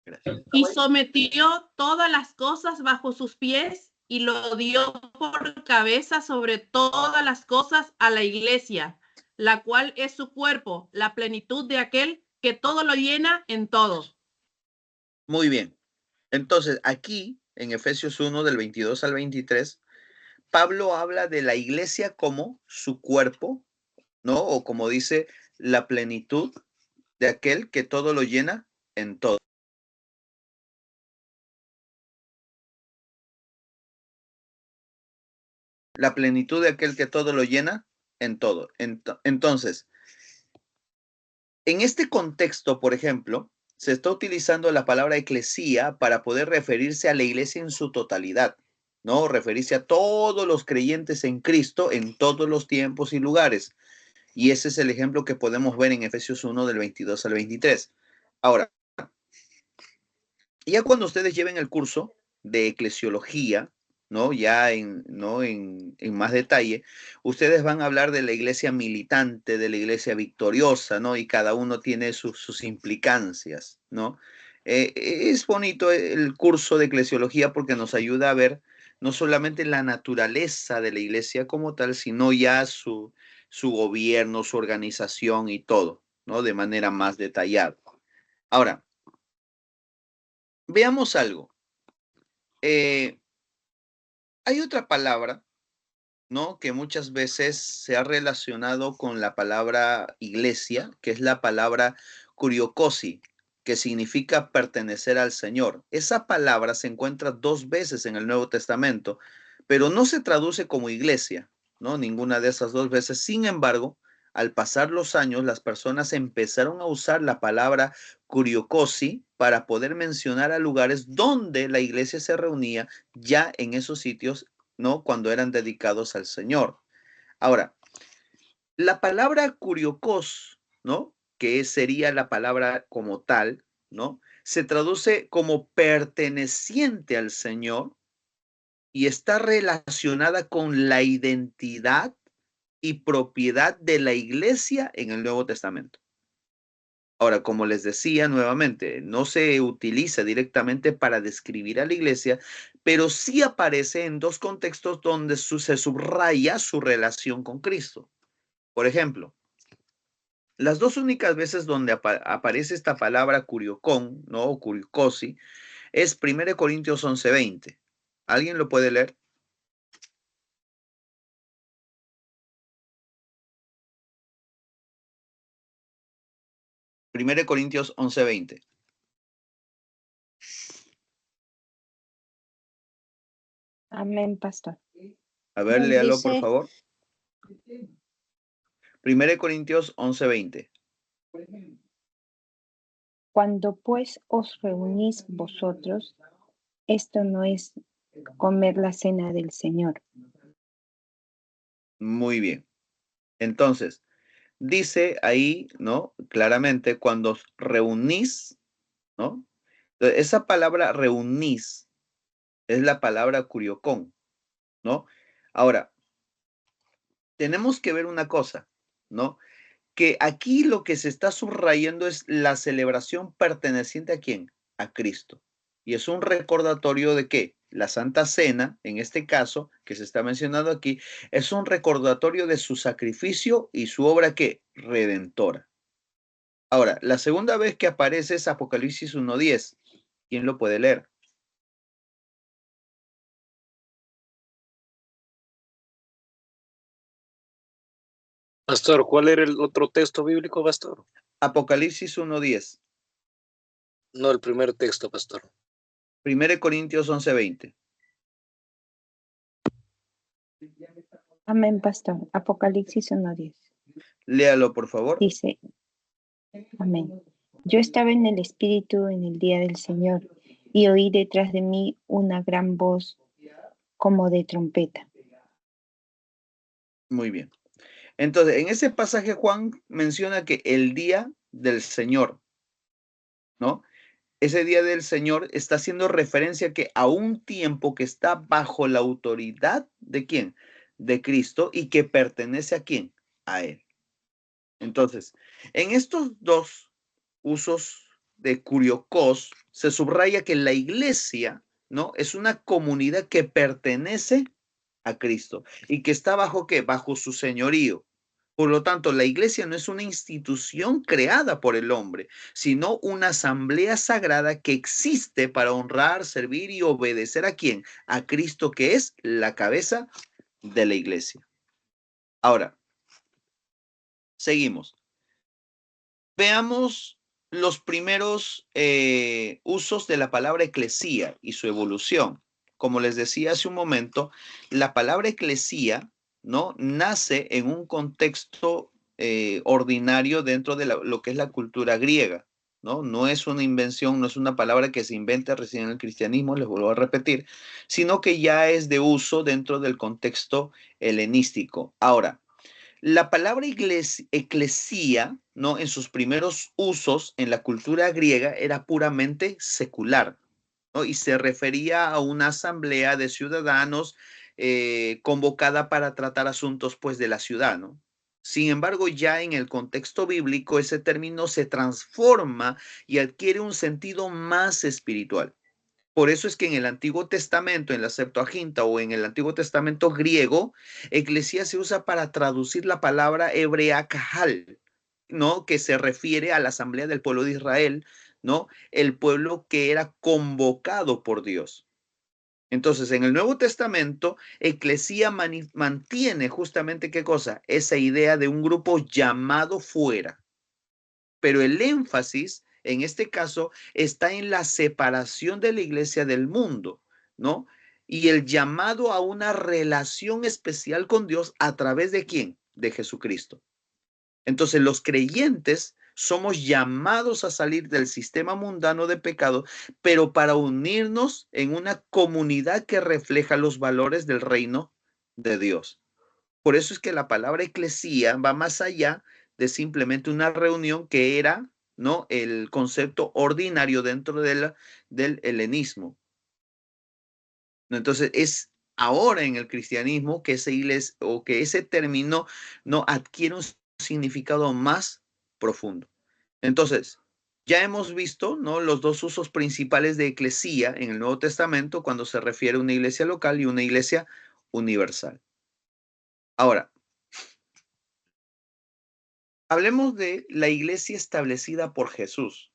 Gracias. Y sometió todas las cosas bajo sus pies y lo dio por cabeza sobre todas las cosas a la iglesia, la cual es su cuerpo, la plenitud de aquel que todo lo llena en todo. Muy bien. Entonces, aquí, en Efesios 1, del 22 al 23, Pablo habla de la iglesia como su cuerpo, ¿no? O como dice, la plenitud de aquel que todo lo llena en todo. La plenitud de aquel que todo lo llena en todo. Entonces, en este contexto, por ejemplo, se está utilizando la palabra eclesía para poder referirse a la iglesia en su totalidad, ¿no? Referirse a todos los creyentes en Cristo en todos los tiempos y lugares. Y ese es el ejemplo que podemos ver en Efesios 1 del 22 al 23. Ahora, ya cuando ustedes lleven el curso de eclesiología, ¿no? Ya ¿no? en más detalle, ustedes van a hablar de la iglesia militante, de la iglesia victoriosa, ¿no? Y cada uno tiene sus implicancias, ¿no? Es bonito el curso de eclesiología porque nos ayuda a ver, no solamente la naturaleza de la iglesia como tal, sino ya su gobierno, su organización y todo, ¿no? De manera más detallada. Ahora, veamos algo. Hay otra palabra, ¿no? Que muchas veces se ha relacionado con la palabra iglesia, que es la palabra kuriokosi, que significa pertenecer al Señor. Esa palabra se encuentra 2 veces en el Nuevo Testamento, pero no se traduce como iglesia, ¿no? Ninguna de esas 2 veces. Sin embargo, al pasar los años, las personas empezaron a usar la palabra kuriokosi para poder mencionar a lugares donde la iglesia se reunía ya en esos sitios, ¿no? Cuando eran dedicados al Señor. Ahora, la palabra kuriokos, ¿no? Que sería la palabra como tal, ¿no? Se traduce como perteneciente al Señor y está relacionada con la identidad y propiedad de la iglesia en el Nuevo Testamento. Ahora, como les decía nuevamente, no se utiliza directamente para describir a la iglesia, pero sí aparece en 2 contextos donde se subraya su relación con Cristo. Por ejemplo, las 2 únicas veces donde aparece esta palabra curiocón, ¿no? O curiocosi, es 1 Corintios 11:20. ¿Alguien lo puede leer? 1 Corintios 11:20. Amén, pastor. A ver, Nos léalo, por dice, favor. 1 Corintios 11:20. Cuando pues os reunís vosotros, esto no es comer la cena del Señor. Muy bien. Entonces, dice ahí, ¿no? Claramente, cuando os reunís, ¿no? Entonces, esa palabra reunís es la palabra curiocón, ¿no? Ahora, tenemos que ver una cosa, ¿no? Que aquí lo que se está subrayando es la celebración perteneciente ¿a quién? A Cristo. Y es un recordatorio de que la Santa Cena, en este caso, que se está mencionando aquí, es un recordatorio de su sacrificio y su obra ¿qué? Redentora. Ahora, la segunda vez que aparece es Apocalipsis 1:10. ¿Quién lo puede leer? Pastor, ¿cuál era el otro texto bíblico, pastor? Apocalipsis 1:10. No, el primer texto, pastor. 1 Corintios 11:20. Amén, pastor. Apocalipsis 1:10. Léalo, por favor. Dice, amén. Yo estaba en el Espíritu en el día del Señor y oí detrás de mí una gran voz como de trompeta. Muy bien. Entonces, en ese pasaje Juan menciona que el día del Señor, ¿no? Ese día del Señor está haciendo referencia que a un tiempo que está bajo la autoridad de quién? De Cristo y que pertenece a quién? A Él. Entonces, en estos 2 usos de curiocos se subraya que la iglesia, ¿no? Es una comunidad que pertenece a Cristo y que está bajo ¿qué? Bajo su señorío. Por lo tanto, la iglesia no es una institución creada por el hombre, sino una asamblea sagrada que existe para honrar, servir y obedecer ¿a quién? A Cristo, que es la cabeza de la iglesia. Ahora, seguimos. Veamos los primeros usos de la palabra eclesía y su evolución. Como les decía hace un momento, la palabra eclesía, ¿no? Nace en un contexto ordinario dentro de lo que es la cultura griega, ¿no? No es una invención, no es una palabra que se inventa recién en el cristianismo, les vuelvo a repetir, sino que ya es de uso dentro del contexto helenístico. Ahora, la palabra eclesía, ¿no? En sus primeros usos en la cultura griega era puramente secular, ¿no? Y se refería a una asamblea de ciudadanos convocada para tratar asuntos, pues, de la ciudad, ¿no? Sin embargo, ya en el contexto bíblico, ese término se transforma y adquiere un sentido más espiritual. Por eso es que en el Antiguo Testamento, en la Septuaginta o en el Antiguo Testamento griego, eclesía se usa para traducir la palabra hebrea kahal, ¿no? Que se refiere a la asamblea del pueblo de Israel, ¿no? El pueblo que era convocado por Dios. Entonces, en el Nuevo Testamento, eclesía mantiene justamente, ¿qué cosa? Esa idea de un grupo llamado fuera. Pero el énfasis, en este caso, está en la separación de la iglesia del mundo, ¿no? Y el llamado a una relación especial con Dios a través de ¿quién? De Jesucristo. Entonces, los creyentes somos llamados a salir del sistema mundano de pecado, pero para unirnos en una comunidad que refleja los valores del reino de Dios. Por eso es que la palabra eclesía va más allá de simplemente una reunión que era, ¿no?, el concepto ordinario dentro del helenismo. Entonces, es ahora en el cristianismo que ese iglesia o que ese término no adquiere un significado más profundo. Entonces, ya hemos visto, ¿no?, los dos usos principales de eclesía en el Nuevo Testamento cuando se refiere a una iglesia local y una iglesia universal. Ahora, hablemos de la iglesia establecida por Jesús.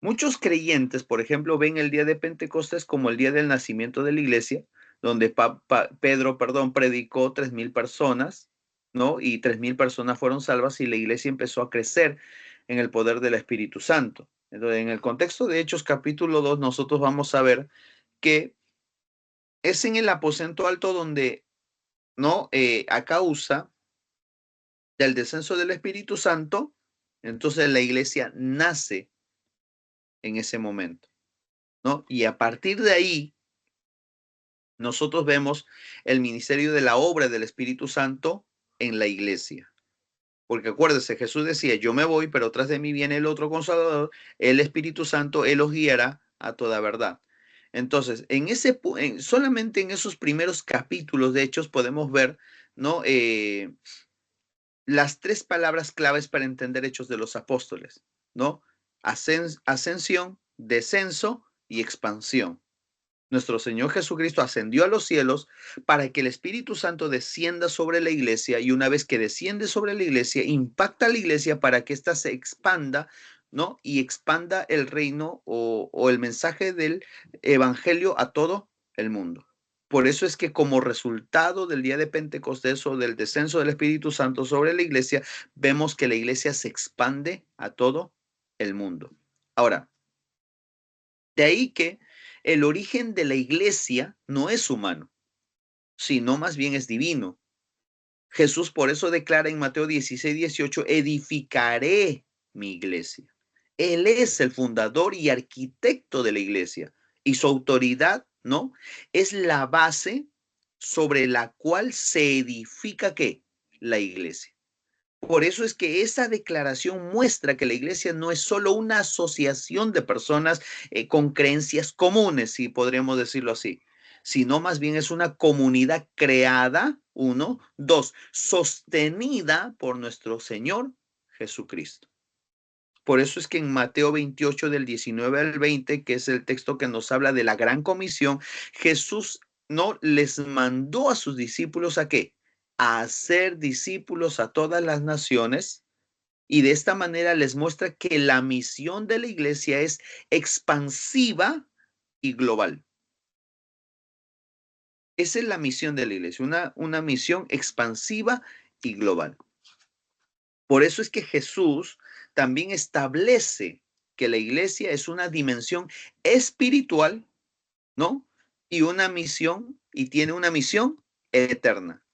Muchos creyentes, por ejemplo, ven el día de Pentecostés como el día del nacimiento de la iglesia, donde Pedro predicó 3,000 personas, ¿no? Y 3,000 personas fueron salvas y la iglesia empezó a crecer en el poder del Espíritu Santo. Entonces, en el contexto de Hechos capítulo 2, nosotros vamos a ver que es en el aposento alto donde, ¿no? A causa del descenso del Espíritu Santo, entonces la iglesia nace en ese momento, ¿no? Y a partir de ahí, nosotros vemos el ministerio de la obra del Espíritu Santo en la iglesia. Porque acuérdese, Jesús decía, yo me voy, pero tras de mí viene el otro Consolador, el Espíritu Santo, Él os guiará a toda verdad. Entonces, solamente en esos primeros capítulos de Hechos podemos ver, ¿no?, las tres palabras claves para entender Hechos de los Apóstoles, ¿no? Ascensión, descenso y expansión. Nuestro Señor Jesucristo ascendió a los cielos para que el Espíritu Santo descienda sobre la iglesia y una vez que desciende sobre la iglesia, impacta a la iglesia para que ésta se expanda, ¿no? Y expanda el reino o el mensaje del evangelio a todo el mundo. Por eso es que como resultado del día de Pentecostés o del descenso del Espíritu Santo sobre la iglesia, vemos que la iglesia se expande a todo el mundo. Ahora, de ahí que el origen de la iglesia no es humano, sino más bien es divino. Jesús por eso declara en Mateo 16:18, edificaré mi iglesia. Él es el fundador y arquitecto de la iglesia y su autoridad, ¿no?, es la base sobre la cual se edifica ¿qué? La iglesia. Por eso es que esa declaración muestra que la iglesia no es solo una asociación de personas con creencias comunes, si podríamos decirlo así, sino más bien es una comunidad creada, 1, 2, sostenida por nuestro Señor Jesucristo. Por eso es que en Mateo 28 del 19 al 20, que es el texto que nos habla de la gran comisión, Jesús no les mandó a sus discípulos ¿a qué? A hacer discípulos a todas las naciones, y de esta manera les muestra que la misión de la iglesia es expansiva y global. Esa es la misión de la iglesia, una misión expansiva y global. Por eso es que Jesús también establece que la iglesia es una dimensión espiritual, ¿no? Y tiene una misión eterna.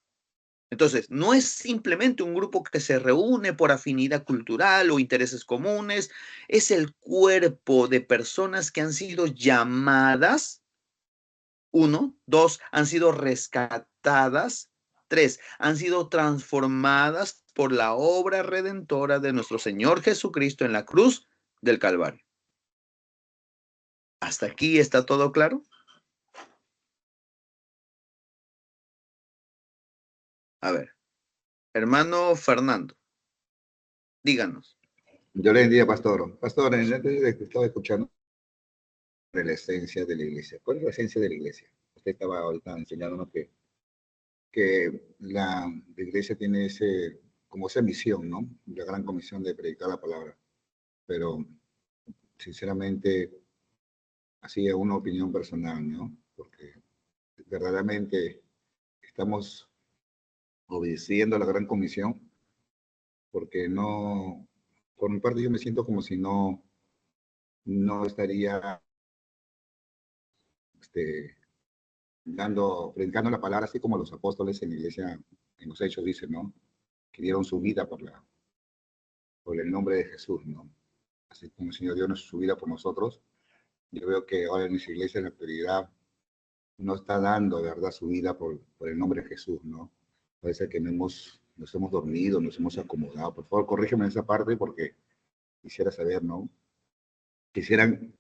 Entonces, no es simplemente un grupo que se reúne por afinidad cultural o intereses comunes, es el cuerpo de personas que han sido llamadas, 1, 2, han sido rescatadas, 3, han sido transformadas por la obra redentora de nuestro Señor Jesucristo en la cruz del Calvario. ¿Hasta aquí está todo claro? A ver, hermano Fernando, díganos. Yo le bendiga, pastor. Pastor, en antes de que estaba escuchando de la esencia de la iglesia. ¿Cuál es la esencia de la iglesia? Usted estaba ahorita enseñándonos que la iglesia tiene como esa misión, ¿no? La gran comisión de predicar la palabra. Pero, sinceramente, así es una opinión personal, ¿no? Porque verdaderamente estamos obedeciendo a la gran comisión, porque no, por mi parte yo me siento como si no estaría predicando la palabra así como los apóstoles en la iglesia, en los hechos dicen, ¿no? Que dieron su vida por el nombre de Jesús, ¿no? Así como el Señor dio su vida por nosotros. Yo veo que ahora en nuestra iglesia en la actualidad no está dando de verdad su vida por el nombre de Jesús, ¿no? Parece que nos hemos dormido, nos hemos acomodado. Por favor, corrígeme en esa parte porque quisiera saber, ¿no? Quisieran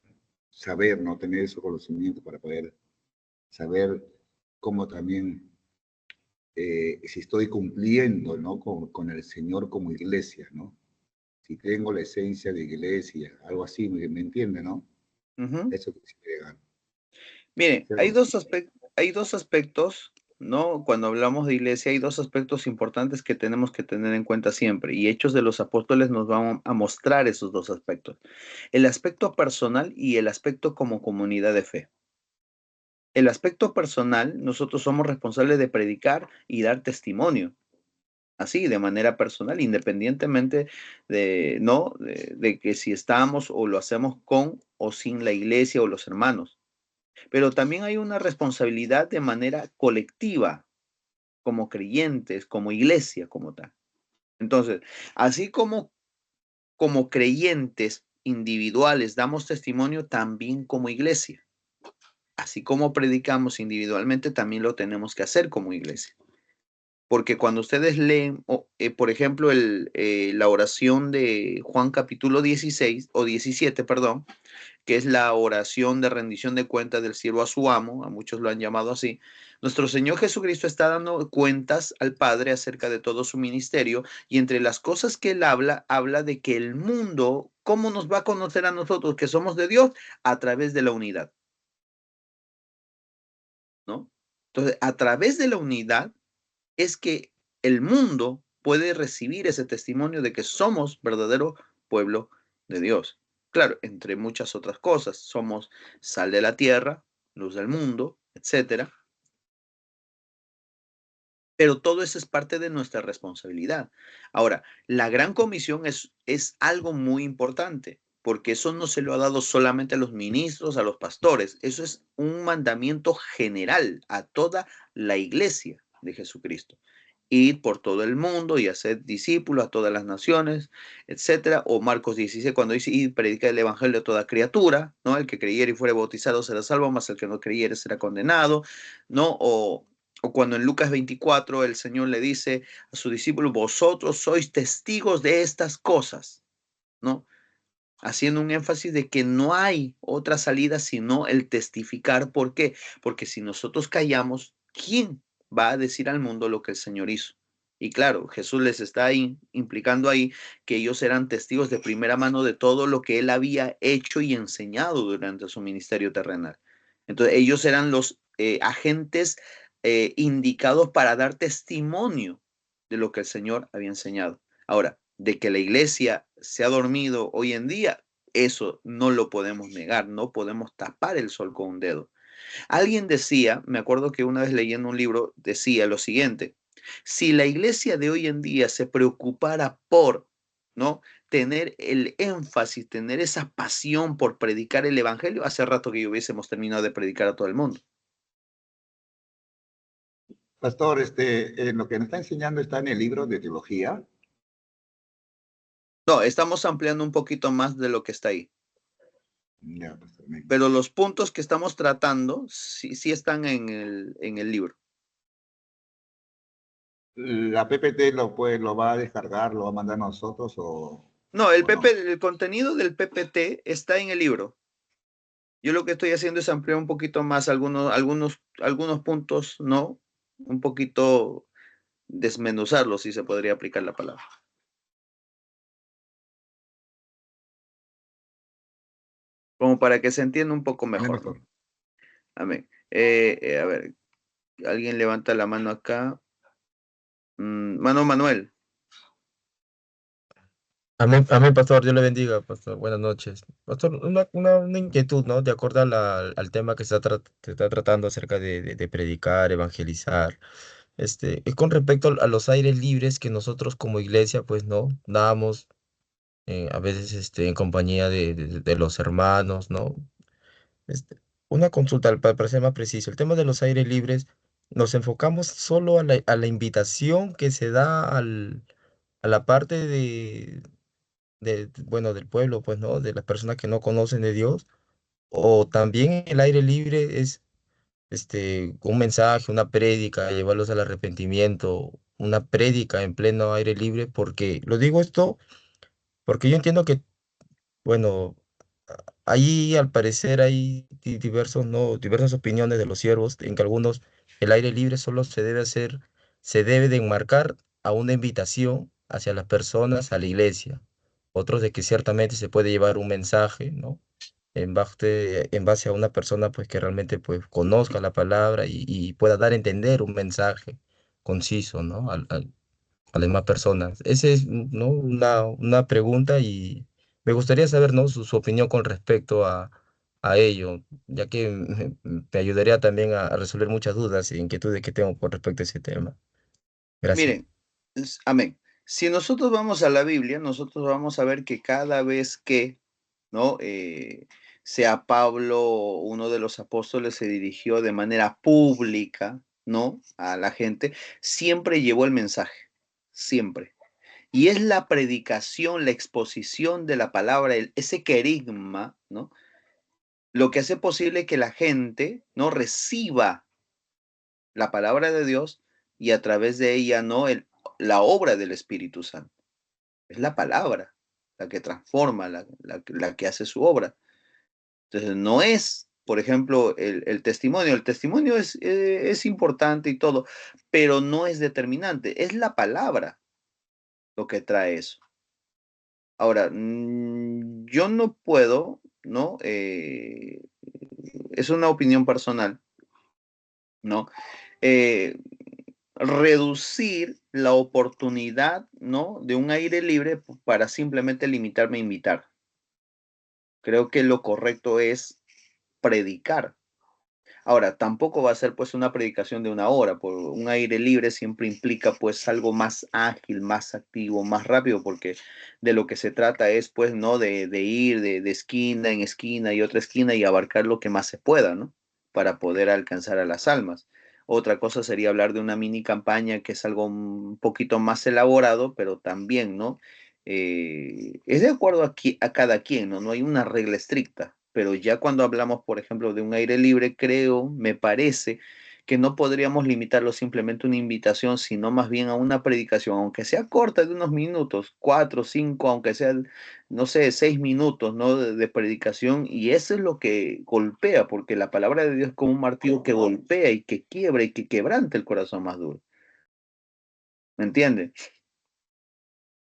saber, ¿no? Tener ese conocimiento para poder saber cómo también, si estoy cumpliendo, ¿no? Con el Señor como iglesia, ¿no? Si tengo la esencia de iglesia, algo así, ¿me entiende, no? Eso que quisiera llegar. Mire, hay dos aspectos, ¿no? Cuando hablamos de iglesia, hay dos aspectos importantes que tenemos que tener en cuenta siempre, y Hechos de los Apóstoles nos van a mostrar esos dos aspectos. El aspecto personal y el aspecto como comunidad de fe. El aspecto personal, nosotros somos responsables de predicar y dar testimonio, así, de manera personal, independientemente de, ¿no? de que si estamos o lo hacemos con o sin la iglesia o los hermanos. Pero también hay una responsabilidad de manera colectiva, como creyentes, como iglesia, como tal. Entonces, así como creyentes individuales damos testimonio, también como iglesia. Así como predicamos individualmente, también lo tenemos que hacer como iglesia. Porque cuando ustedes leen, por ejemplo, la oración de Juan capítulo 16 o 17, perdón, que es la oración de rendición de cuentas del siervo a su amo, a muchos lo han llamado así, nuestro Señor Jesucristo está dando cuentas al Padre acerca de todo su ministerio, y entre las cosas que él habla de que el mundo, ¿cómo nos va a conocer a nosotros que somos de Dios? A través de la unidad, ¿no? Entonces, a través de la unidad es que el mundo puede recibir ese testimonio de que somos verdadero pueblo de Dios. Claro, entre muchas otras cosas, somos sal de la tierra, luz del mundo, etcétera. Pero todo eso es parte de nuestra responsabilidad. Ahora, la gran comisión es algo muy importante, porque eso no se lo ha dado solamente a los ministros, a los pastores. Eso es un mandamiento general a toda la iglesia de Jesucristo. Ir por todo el mundo y hacer discípulos a todas las naciones, etcétera. O Marcos 16, cuando dice, y predica el evangelio a toda criatura, ¿no? El que creyere y fuere bautizado será salvo, mas el que no creyere será condenado, ¿no? O cuando en Lucas 24 el Señor le dice a sus discípulos, vosotros sois testigos de estas cosas, ¿no? Haciendo un énfasis de que no hay otra salida sino el testificar. ¿Por qué? Porque si nosotros callamos, ¿quién va a decir al mundo lo que el Señor hizo? Y claro, Jesús les está implicando ahí que ellos eran testigos de primera mano de todo lo que él había hecho y enseñado durante su ministerio terrenal. Entonces, ellos eran los agentes indicados para dar testimonio de lo que el Señor había enseñado. Ahora, de que la iglesia se ha dormido hoy en día, eso no lo podemos negar, no podemos tapar el sol con un dedo. Alguien decía, me acuerdo que una vez leyendo un libro, decía lo siguiente: si la iglesia de hoy en día se preocupara por, ¿no?, tener el énfasis, tener esa pasión por predicar el evangelio, hace rato que hubiésemos terminado de predicar a todo el mundo. Pastor, lo que nos está enseñando está en el libro de teología. No, estamos ampliando un poquito más de lo que está ahí. Ya, pastor. Pero los puntos que estamos tratando sí están en el libro. ¿La PPT lo va a descargar, lo va a mandar a nosotros o...? No, el contenido del PPT está en el libro. Yo lo que estoy haciendo es ampliar un poquito más algunos puntos, ¿no? Un poquito desmenuzarlos, si se podría aplicar la palabra. como para que se entienda un poco Amén, mejor. pastor. Amén. A ver, alguien levanta la mano acá. Mano Manuel. Amén, amén, pastor. Dios le bendiga, pastor. Buenas noches. Pastor, una inquietud, ¿no? De acuerdo al tema que se está tratando acerca de predicar, evangelizar. Es con respecto a los aires libres que nosotros como iglesia, pues, ¿no? Damos, a veces, en compañía de los hermanos, ¿no? Este, una consulta para ser más preciso. El tema de los aires libres, nos enfocamos solo a la invitación que se da a la parte bueno, del pueblo, pues, ¿no? De las personas que no conocen de Dios, o también el aire libre es, un mensaje, una prédica, llevarlos al arrepentimiento, una prédica en pleno aire libre, porque, lo digo esto, porque yo entiendo que, bueno, ahí al parecer hay diversos, ¿no? Diversas opiniones de los siervos, en que algunos, el aire libre solo se debe de enmarcar a una invitación hacia las personas, a la iglesia. Otros de que ciertamente se puede llevar un mensaje, ¿no? En base a una persona pues que realmente pues conozca la palabra y pueda dar a entender un mensaje conciso, ¿no? A las demás personas. Esa es, ¿no? Una pregunta y me gustaría saber, ¿no? Su opinión con respecto a ello, ya que me ayudaría también a resolver muchas dudas e inquietudes que tengo con respecto a ese tema. Gracias. Miren, amén. Si nosotros vamos a la Biblia, nosotros vamos a ver que cada vez que, ¿no? Sea Pablo, uno de los apóstoles, se dirigió de manera pública, ¿no? A la gente, siempre llevó el mensaje, siempre. Y es la predicación, la exposición de la palabra, ese querigma, ¿no? Lo que hace posible que la gente, ¿no? Reciba la palabra de Dios y a través de ella, ¿no? La obra del Espíritu Santo. Es la palabra la que transforma, la que hace su obra. Entonces, no es, por ejemplo, el testimonio. El testimonio es importante y todo, pero no es determinante. Es la palabra lo que trae eso. Ahora, yo no puedo, ¿no? Es una opinión personal, ¿no? Eh, reducir la oportunidad, ¿no? De un aire libre para simplemente limitarme a invitar. Creo que lo correcto es predicar. Ahora, tampoco va a ser pues una predicación de 1 hora, por un aire libre siempre implica pues algo más ágil, más activo, más rápido, porque de lo que se trata es pues, ¿no? De ir de esquina en esquina y otra esquina y abarcar lo que más se pueda, ¿no? Para poder alcanzar a las almas. Otra cosa sería hablar de una mini campaña que es algo un poquito más elaborado, pero también, ¿no? Es de acuerdo a cada quien, ¿no? No hay una regla estricta, pero ya cuando hablamos, por ejemplo, de un aire libre, creo, me parece que no podríamos limitarlo simplemente a una invitación, sino más bien a una predicación, aunque sea corta de unos minutos, 4, 5, aunque sea, no sé, 6 minutos, ¿no? De predicación, y eso es lo que golpea, porque la palabra de Dios es como un martillo que golpea y que quiebra y que quebranta el corazón más duro. ¿Me entiende?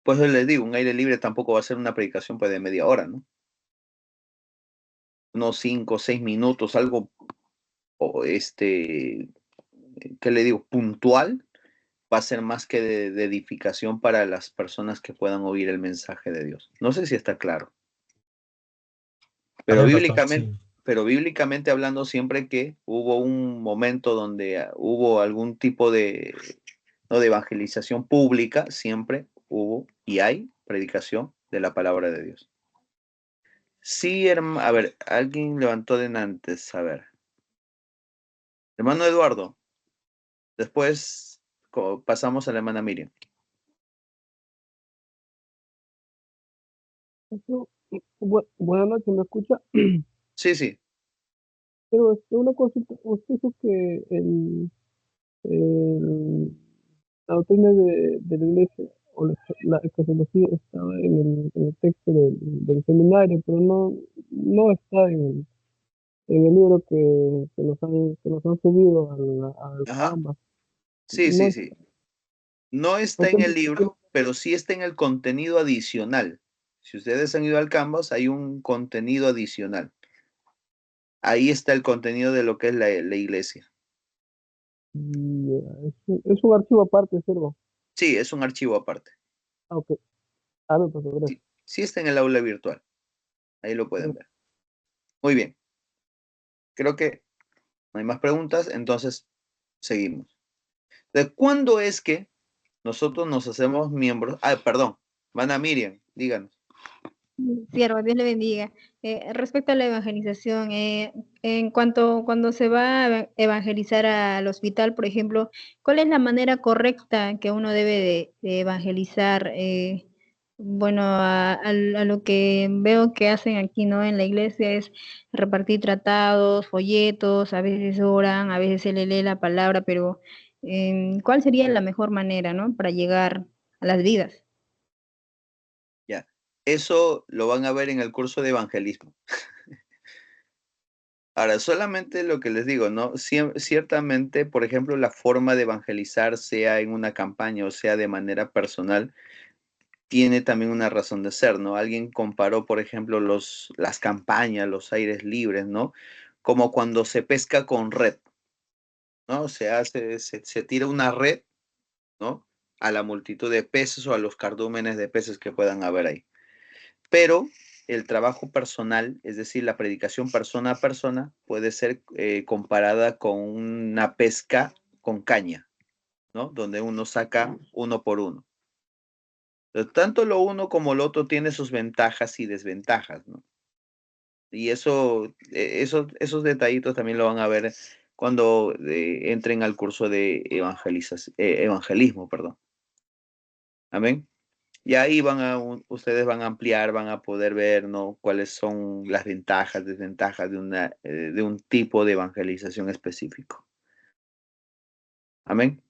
Pues yo les digo, un aire libre tampoco va a ser una predicación pues de media hora, ¿no? Unos 5 o 6 minutos, algo, o ¿qué le digo? Puntual, va a ser más que de edificación para las personas que puedan oír el mensaje de Dios. No sé si está claro. Pero Amén, pastor. bíblicamente, Sí. pero bíblicamente hablando, siempre que hubo un momento donde hubo algún tipo de, ¿no? de evangelización pública, siempre hubo y hay predicación de la palabra de Dios. Sí, a ver, alguien levantó de antes, a ver. Hermano Eduardo, después pasamos a la hermana Miriam. Buenas noches, ¿me escucha? Sí, sí. Pero una cosita, usted dijo que la doctrina de la iglesia o la eclesiología estaba en el texto del seminario, pero no está en el libro que nos han subido al Ajá. Canvas. Sí, No sí, está. sí. No está en el Entonces, libro, pero sí está en el contenido adicional. Si ustedes han ido al Canvas, hay un contenido adicional. Ahí está el contenido de lo que es la iglesia. Es un archivo aparte, siervo. Sí, es un archivo aparte. Ah, ok. Ah, no, pues, gracias. Sí, sí está en el aula virtual. Ahí lo pueden ver. Muy bien. Creo que no hay más preguntas, entonces seguimos. ¿De cuándo es que nosotros nos hacemos miembros? Ah, perdón. Van a Miriam, díganos. Siervo, Dios le bendiga. Respecto a la evangelización, en cuanto cuando se va a evangelizar al hospital, por ejemplo, ¿cuál es la manera correcta que uno debe de evangelizar? Bueno, a lo que veo que hacen aquí, ¿no? En la iglesia es repartir tratados, folletos, a veces oran, a veces se le lee la palabra, pero ¿cuál sería la mejor manera, ¿no? Para llegar a las vidas? Ya. Eso lo van a ver en el curso de evangelismo. Ahora, solamente lo que les digo, ¿no? Ciertamente, por ejemplo, la forma de evangelizar, sea en una campaña o sea de manera personal, tiene también una razón de ser, ¿no? Alguien comparó, por ejemplo, las campañas, los aires libres, ¿no? Como cuando se pesca con red, ¿no? Se tira una red, ¿no? A la multitud de peces o a los cardúmenes de peces que puedan haber ahí. Pero el trabajo personal, es decir, la predicación persona a persona, puede ser comparada con una pesca con caña, ¿no? Donde uno saca uno por uno. Tanto lo uno como lo otro tiene sus ventajas y desventajas, ¿no? Y esos detallitos también lo van a ver cuando entren al curso de evangelismo, perdón. Amén. Y ahí ustedes van a ampliar, van a poder ver, ¿no? Cuáles son las ventajas, desventajas de un tipo de evangelización específico. Amén.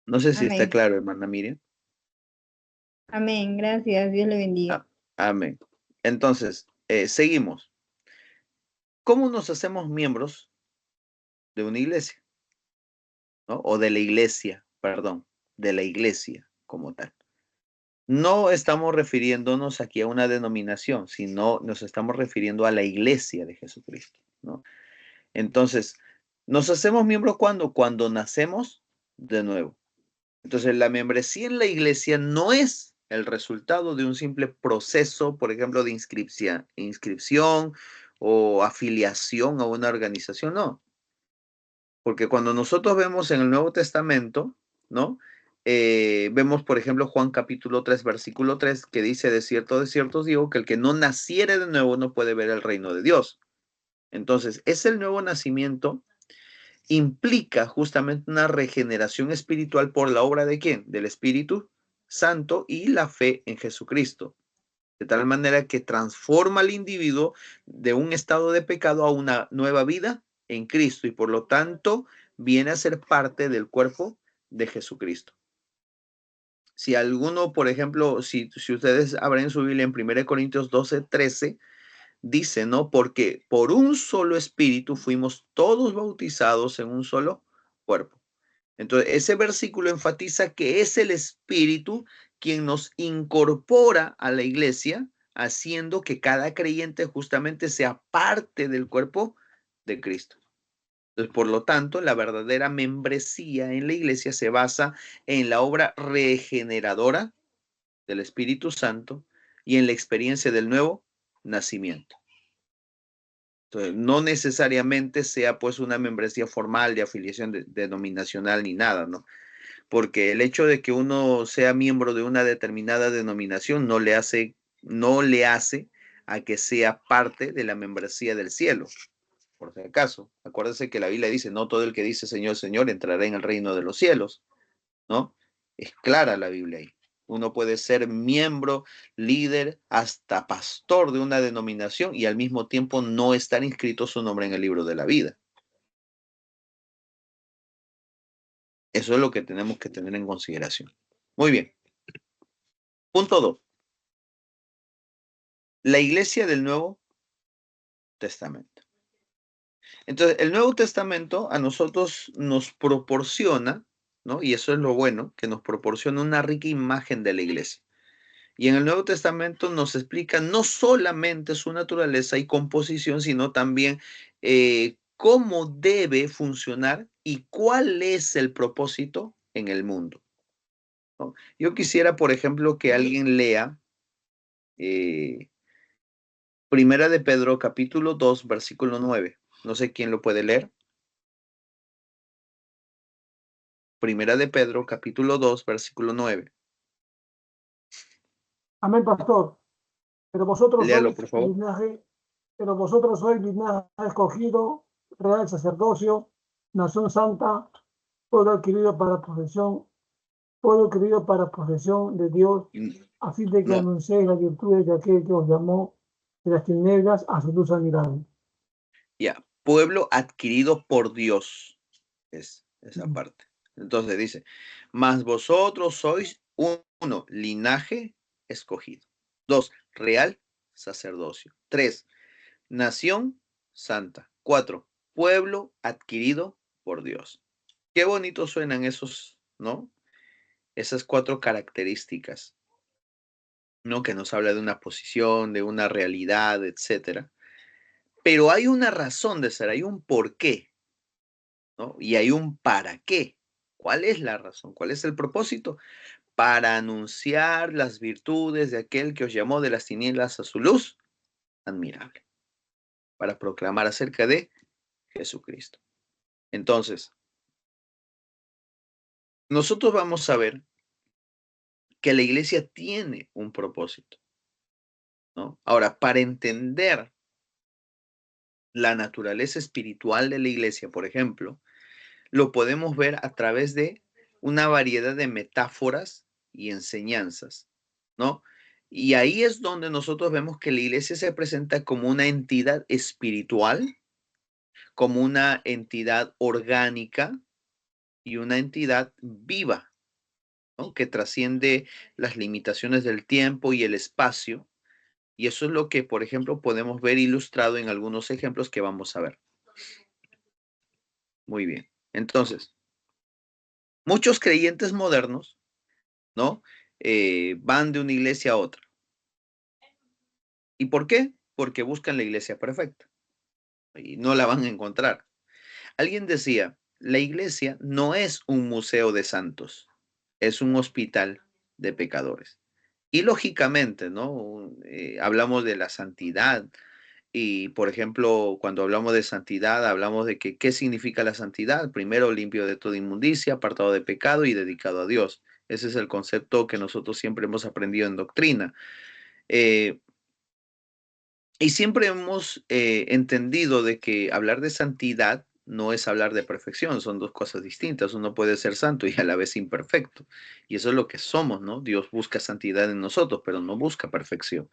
No sé si está Amén. claro, hermana Miriam. Amén. Gracias. Dios le bendiga. Amén. Entonces, seguimos. ¿Cómo nos hacemos miembros de una iglesia? ¿No? O de la iglesia, perdón, de la iglesia como tal. No estamos refiriéndonos aquí a una denominación, sino nos estamos refiriendo a la iglesia de Jesucristo, ¿no? Entonces, nos hacemos miembros cuando nacemos de nuevo. Entonces, la membresía en la iglesia no es el resultado de un simple proceso, por ejemplo, de inscripción o afiliación a una organización, no. Porque cuando nosotros vemos en el Nuevo Testamento, ¿no? Vemos, por ejemplo, Juan capítulo 3, versículo 3, que dice, de cierto os digo, que el que no naciere de nuevo no puede ver el reino de Dios. Entonces, es el nuevo nacimiento implica justamente una regeneración espiritual por la obra de ¿quién? Del Espíritu Santo y la fe en Jesucristo. De tal manera que transforma al individuo de un estado de pecado a una nueva vida en Cristo y por lo tanto viene a ser parte del cuerpo de Jesucristo. Si alguno, por ejemplo, si ustedes abren su Biblia en 1 Corintios 12, 13, dice, ¿no? Porque por un solo espíritu fuimos todos bautizados en un solo cuerpo. Entonces, ese versículo enfatiza que es el espíritu quien nos incorpora a la iglesia, haciendo que cada creyente justamente sea parte del cuerpo de Cristo. Entonces, por lo tanto, la verdadera membresía en la iglesia se basa en la obra regeneradora del Espíritu Santo y en la experiencia del nuevo nacimiento. Entonces, no necesariamente sea pues una membresía formal de afiliación denominacional ni nada, ¿no? Porque el hecho de que uno sea miembro de una determinada denominación no le hace a que sea parte de la membresía del cielo. Por si acaso, acuérdense que la Biblia dice, no todo el que dice Señor, Señor entrará en el reino de los cielos, ¿no? Es clara la Biblia ahí. Uno puede ser miembro, líder, hasta pastor de una denominación y al mismo tiempo no estar inscrito su nombre en el libro de la vida. Eso es lo que tenemos que tener en consideración. Muy bien. Punto 2. La iglesia del Nuevo Testamento. Entonces, el Nuevo Testamento a nosotros nos proporciona, ¿no? Y eso es lo bueno, que nos proporciona una rica imagen de la iglesia. Y en el Nuevo Testamento nos explica no solamente su naturaleza y composición, sino también cómo debe funcionar y cuál es el propósito en el mundo, ¿no? Yo quisiera, por ejemplo, que alguien lea Primera de Pedro, capítulo 2, versículo 9. No sé quién lo puede leer. Primera de Pedro, capítulo 2, versículo 9. Amén, pastor. Pero vosotros Léalo, sois por favor. linaje escogido, real sacerdocio, nación santa, pueblo adquirido para posesión de Dios, a fin de que No, anunciéis las virtudes de aquel que os llamó de las tinieblas a su luz admirable. ya. Pueblo adquirido por Dios. Es esa parte. Entonces dice, mas vosotros sois uno, linaje escogido. 2, real sacerdocio. 3, nación santa. 4, pueblo adquirido por Dios. Qué bonito suenan esos, ¿no? Esas 4 características, ¿no? Que nos habla de una posición, de una realidad, etcétera. Pero hay una razón de ser, hay un porqué, ¿no? Y hay un para qué. ¿Cuál es la razón? ¿Cuál es el propósito? Para anunciar las virtudes de aquel que os llamó de las tinieblas a su luz admirable, para proclamar acerca de Jesucristo. Entonces, nosotros vamos a ver que la iglesia tiene un propósito, ¿no? Ahora, para entender la naturaleza espiritual de la iglesia, por ejemplo, lo podemos ver a través de una variedad de metáforas y enseñanzas, ¿no? Y ahí es donde nosotros vemos que la iglesia se presenta como una entidad espiritual, como una entidad orgánica y una entidad viva, ¿no? Que trasciende las limitaciones del tiempo y el espacio. Y eso es lo que, por ejemplo, podemos ver ilustrado en algunos ejemplos que vamos a ver. Muy bien. Entonces, muchos creyentes modernos, ¿no? Van de una iglesia a otra. ¿Y por qué? Porque buscan la iglesia perfecta y no la van a encontrar. Alguien decía, la iglesia no es un museo de santos, es un hospital de pecadores. Y lógicamente, ¿no? Hablamos de la santidad y, por ejemplo, cuando hablamos de santidad, hablamos de que, ¿qué significa la santidad? Primero, limpio de toda inmundicia, apartado de pecado y dedicado a Dios. Ese es el concepto que nosotros siempre hemos aprendido en doctrina. Y siempre hemos entendido de que hablar de santidad no es hablar de perfección, son dos cosas distintas. Uno puede ser santo y a la vez imperfecto. Y eso es lo que somos, ¿no? Dios busca santidad en nosotros, pero no busca perfección.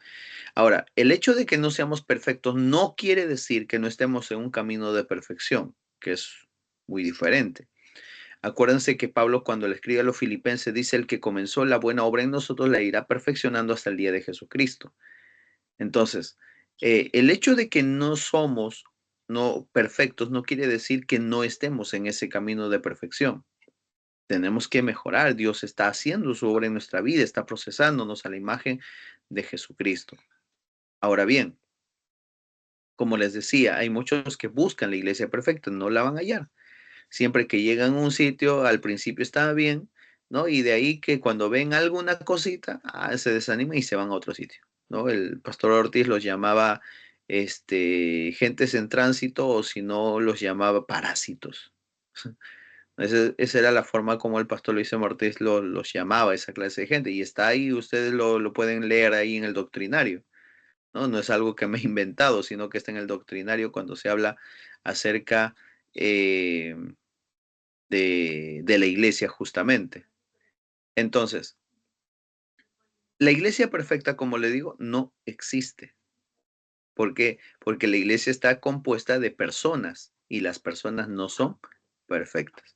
Ahora, el hecho de que no seamos perfectos no quiere decir que no estemos en un camino de perfección, que es muy diferente. Acuérdense que Pablo, cuando le escribe a los filipenses, dice: el que comenzó la buena obra en nosotros la irá perfeccionando hasta el día de Jesucristo. Entonces, el hecho de que no somos no perfectos no quiere decir que no estemos en ese camino de perfección. Tenemos que mejorar. Dios está haciendo su obra en nuestra vida, está procesándonos a la imagen de Jesucristo. Ahora bien, como les decía, hay muchos que buscan la iglesia perfecta, no la van a hallar. Siempre que llegan a un sitio, al principio está bien, ¿no? Y de ahí que cuando ven alguna cosita, se desaniman y se van a otro sitio, ¿no? El pastor Ortiz los llamaba gentes en tránsito, o si no, los llamaba parásitos. Esa era la forma como el pastor Luis Ortiz los llamaba, esa clase de gente. Y está ahí, ustedes lo pueden leer ahí en el doctrinario, ¿no? No es algo que me he inventado, sino que está en el doctrinario cuando se habla acerca de la iglesia, justamente. Entonces, la iglesia perfecta, como le digo, no existe. ¿Por qué? Porque la iglesia está compuesta de personas y las personas no son perfectas.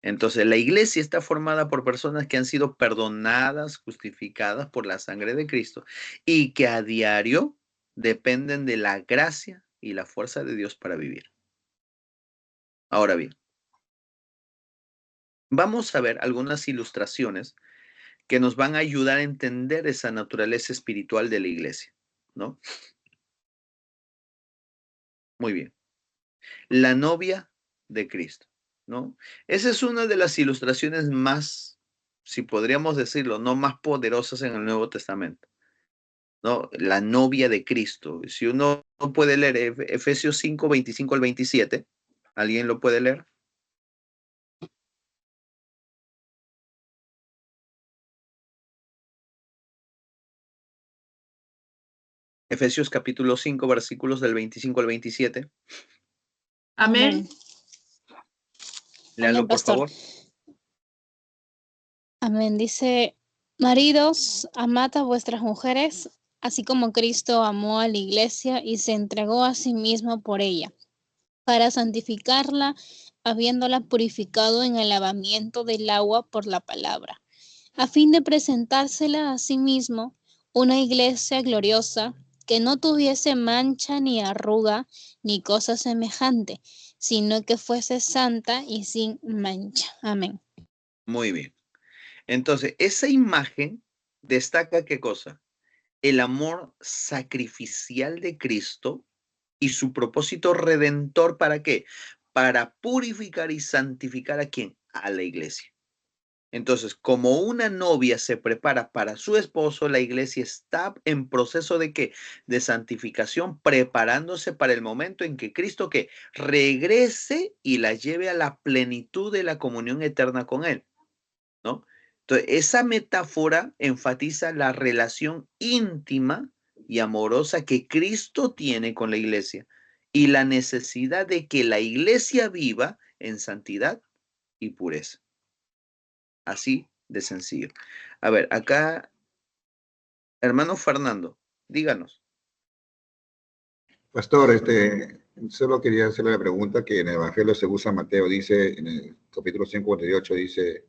Entonces, la iglesia está formada por personas que han sido perdonadas, justificadas por la sangre de Cristo y que a diario dependen de la gracia y la fuerza de Dios para vivir. Ahora bien, vamos a ver algunas ilustraciones que nos van a ayudar a entender esa naturaleza espiritual de la iglesia, ¿no? Muy bien. La novia de Cristo, ¿no? Esa es una de las ilustraciones más, si podríamos decirlo, no más poderosas en el Nuevo Testamento, ¿no? La novia de Cristo. Si uno no puede leer Efesios 5, 25 al 27, ¿alguien lo puede leer? Efesios capítulo 5, versículos del 25 al 27. Amén. Léanlo, Amén, por pastor. favor. Amén. Dice, maridos, amad a vuestras mujeres, así como Cristo amó a la iglesia y se entregó a sí mismo por ella, para santificarla, habiéndola purificado en el lavamiento del agua por la palabra, a fin de presentársela a sí mismo una iglesia gloriosa, que no tuviese mancha ni arruga ni cosa semejante, sino que fuese santa y sin mancha. Amén. Muy bien. Entonces, esa imagen destaca ¿qué cosa? El amor sacrificial de Cristo y su propósito redentor, ¿para qué? Para purificar y santificar ¿a quién? A la iglesia. Entonces, como una novia se prepara para su esposo, la iglesia está en proceso de ¿qué? De santificación, preparándose para el momento en que Cristo ¿qué? Regrese y la lleve a la plenitud de la comunión eterna con él, ¿no? Entonces, esa metáfora enfatiza la relación íntima y amorosa que Cristo tiene con la iglesia y la necesidad de que la iglesia viva en santidad y pureza. Así de sencillo. A ver, acá, hermano Fernando, díganos. Pastor, solo quería hacerle la pregunta que en el Evangelio según San Mateo dice, en el capítulo 58 dice,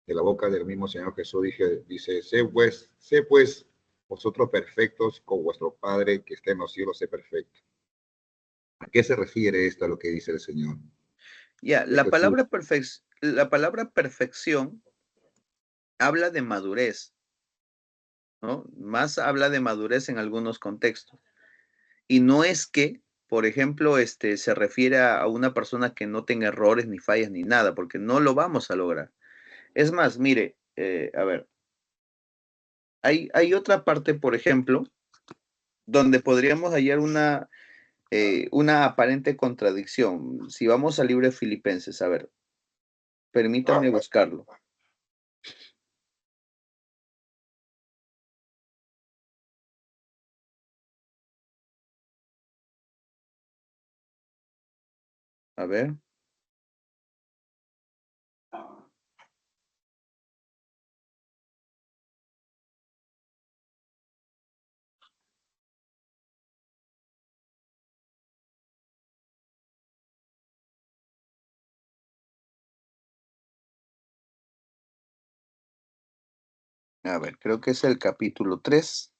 de la boca del mismo Señor Jesús dice, sé pues vosotros perfectos con vuestro Padre que está en los cielos, sé perfecto. ¿A qué se refiere esto a lo que dice el Señor? Ya, De Jesús. la palabra perfección habla de madurez, ¿no? Más habla de madurez en algunos contextos. Y no es que, por ejemplo, se refiere a una persona que no tenga errores ni fallas ni nada, porque no lo vamos a lograr. Es más, mire, a ver, hay otra parte, por ejemplo, donde podríamos hallar una aparente contradicción. Si vamos al libro de Filipenses, a ver, permítanme buscarlo. A ver. A ver, creo que es el capítulo 3.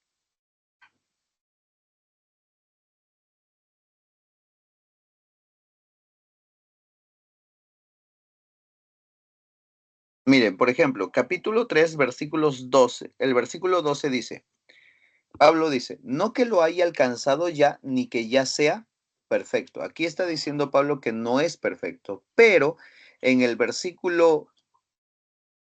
Miren, por ejemplo, capítulo 3, versículos 12. El versículo 12 dice, Pablo dice, no que lo haya alcanzado ya, ni que ya sea perfecto. Aquí está diciendo Pablo que no es perfecto, pero en el versículo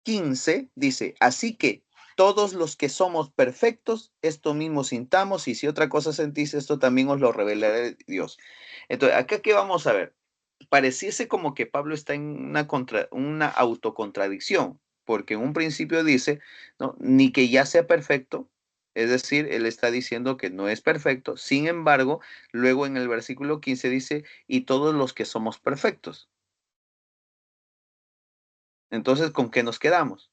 15 dice, así que todos los que somos perfectos, esto mismo sintamos, y si otra cosa sentís, esto también os lo revelará Dios. Entonces, acá qué vamos a ver. Pareciese como que Pablo está en una autocontradicción, porque en un principio dice, ¿no? Ni que ya sea perfecto, es decir, él está diciendo que no es perfecto, sin embargo, luego en el versículo 15 dice, y todos los que somos perfectos. Entonces, ¿con qué nos quedamos?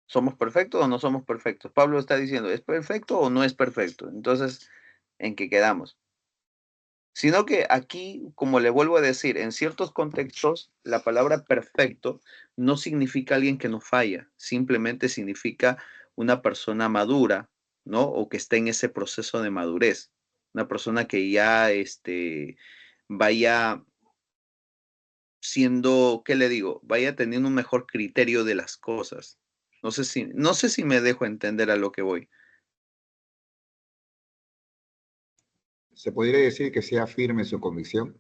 ¿Somos perfectos o no somos perfectos? Pablo está diciendo, ¿es perfecto o no es perfecto? Entonces, ¿en qué quedamos? Sino que aquí, como le vuelvo a decir, en ciertos contextos, la palabra perfecto no significa alguien que no falla, simplemente significa una persona madura, ¿no? O que esté en ese proceso de madurez. Una persona que ya vaya siendo, ¿qué le digo? Vaya teniendo un mejor criterio de las cosas, No sé si me dejo entender a lo que voy. ¿Se podría decir que sea firme su convicción?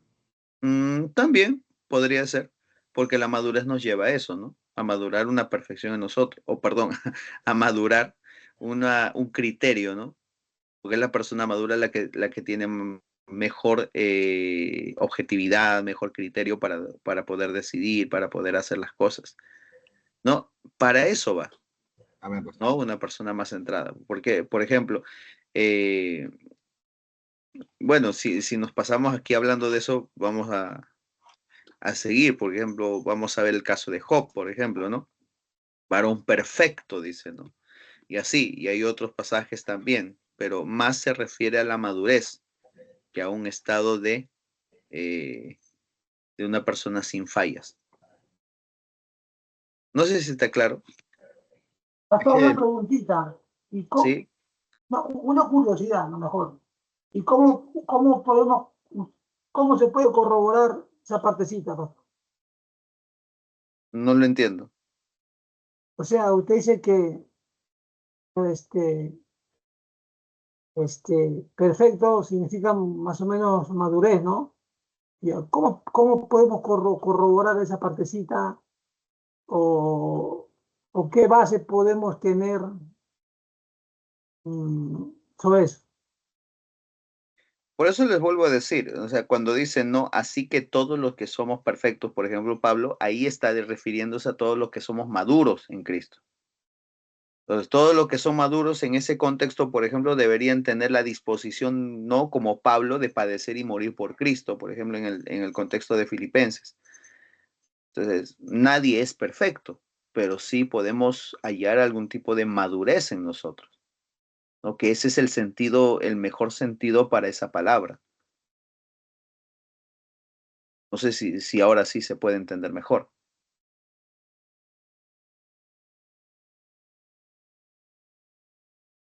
También podría ser, porque la madurez nos lleva a eso, ¿no? A madurar una perfección en nosotros, o perdón, a madurar un criterio, ¿no? Porque es la persona madura la que tiene mejor objetividad, mejor criterio para poder decidir, para poder hacer las cosas, ¿no? Para eso va, Amén, pastor. ¿no? Una persona más centrada. Porque, por ejemplo, bueno, si nos pasamos aquí hablando de eso, vamos a seguir. Por ejemplo, vamos a ver el caso de Job, por ejemplo, ¿no? Varón perfecto, dice, ¿no? Y así, y hay otros pasajes también, pero más se refiere a la madurez que a un estado de una persona sin fallas. No sé si está claro. Pastor, una preguntita. ¿Y cómo, Sí. no, una curiosidad, a lo mejor. ¿Y cómo se puede corroborar esa partecita, pastor? No lo entiendo. O sea, usted dice que perfecto significa más o menos madurez, ¿no? Y ¿cómo podemos corroborar esa partecita o qué base podemos tener sobre eso? Por eso les vuelvo a decir, o sea, cuando dicen no, así que todos los que somos perfectos, por ejemplo, Pablo, ahí está refiriéndose a todos los que somos maduros en Cristo. Entonces, todos los que son maduros en ese contexto, por ejemplo, deberían tener la disposición, no como Pablo, de padecer y morir por Cristo, por ejemplo, en el contexto de Filipenses. Entonces, nadie es perfecto, pero sí podemos hallar algún tipo de madurez en nosotros, ¿no? Que ese es el sentido, el mejor sentido para esa palabra. No sé si ahora sí se puede entender mejor.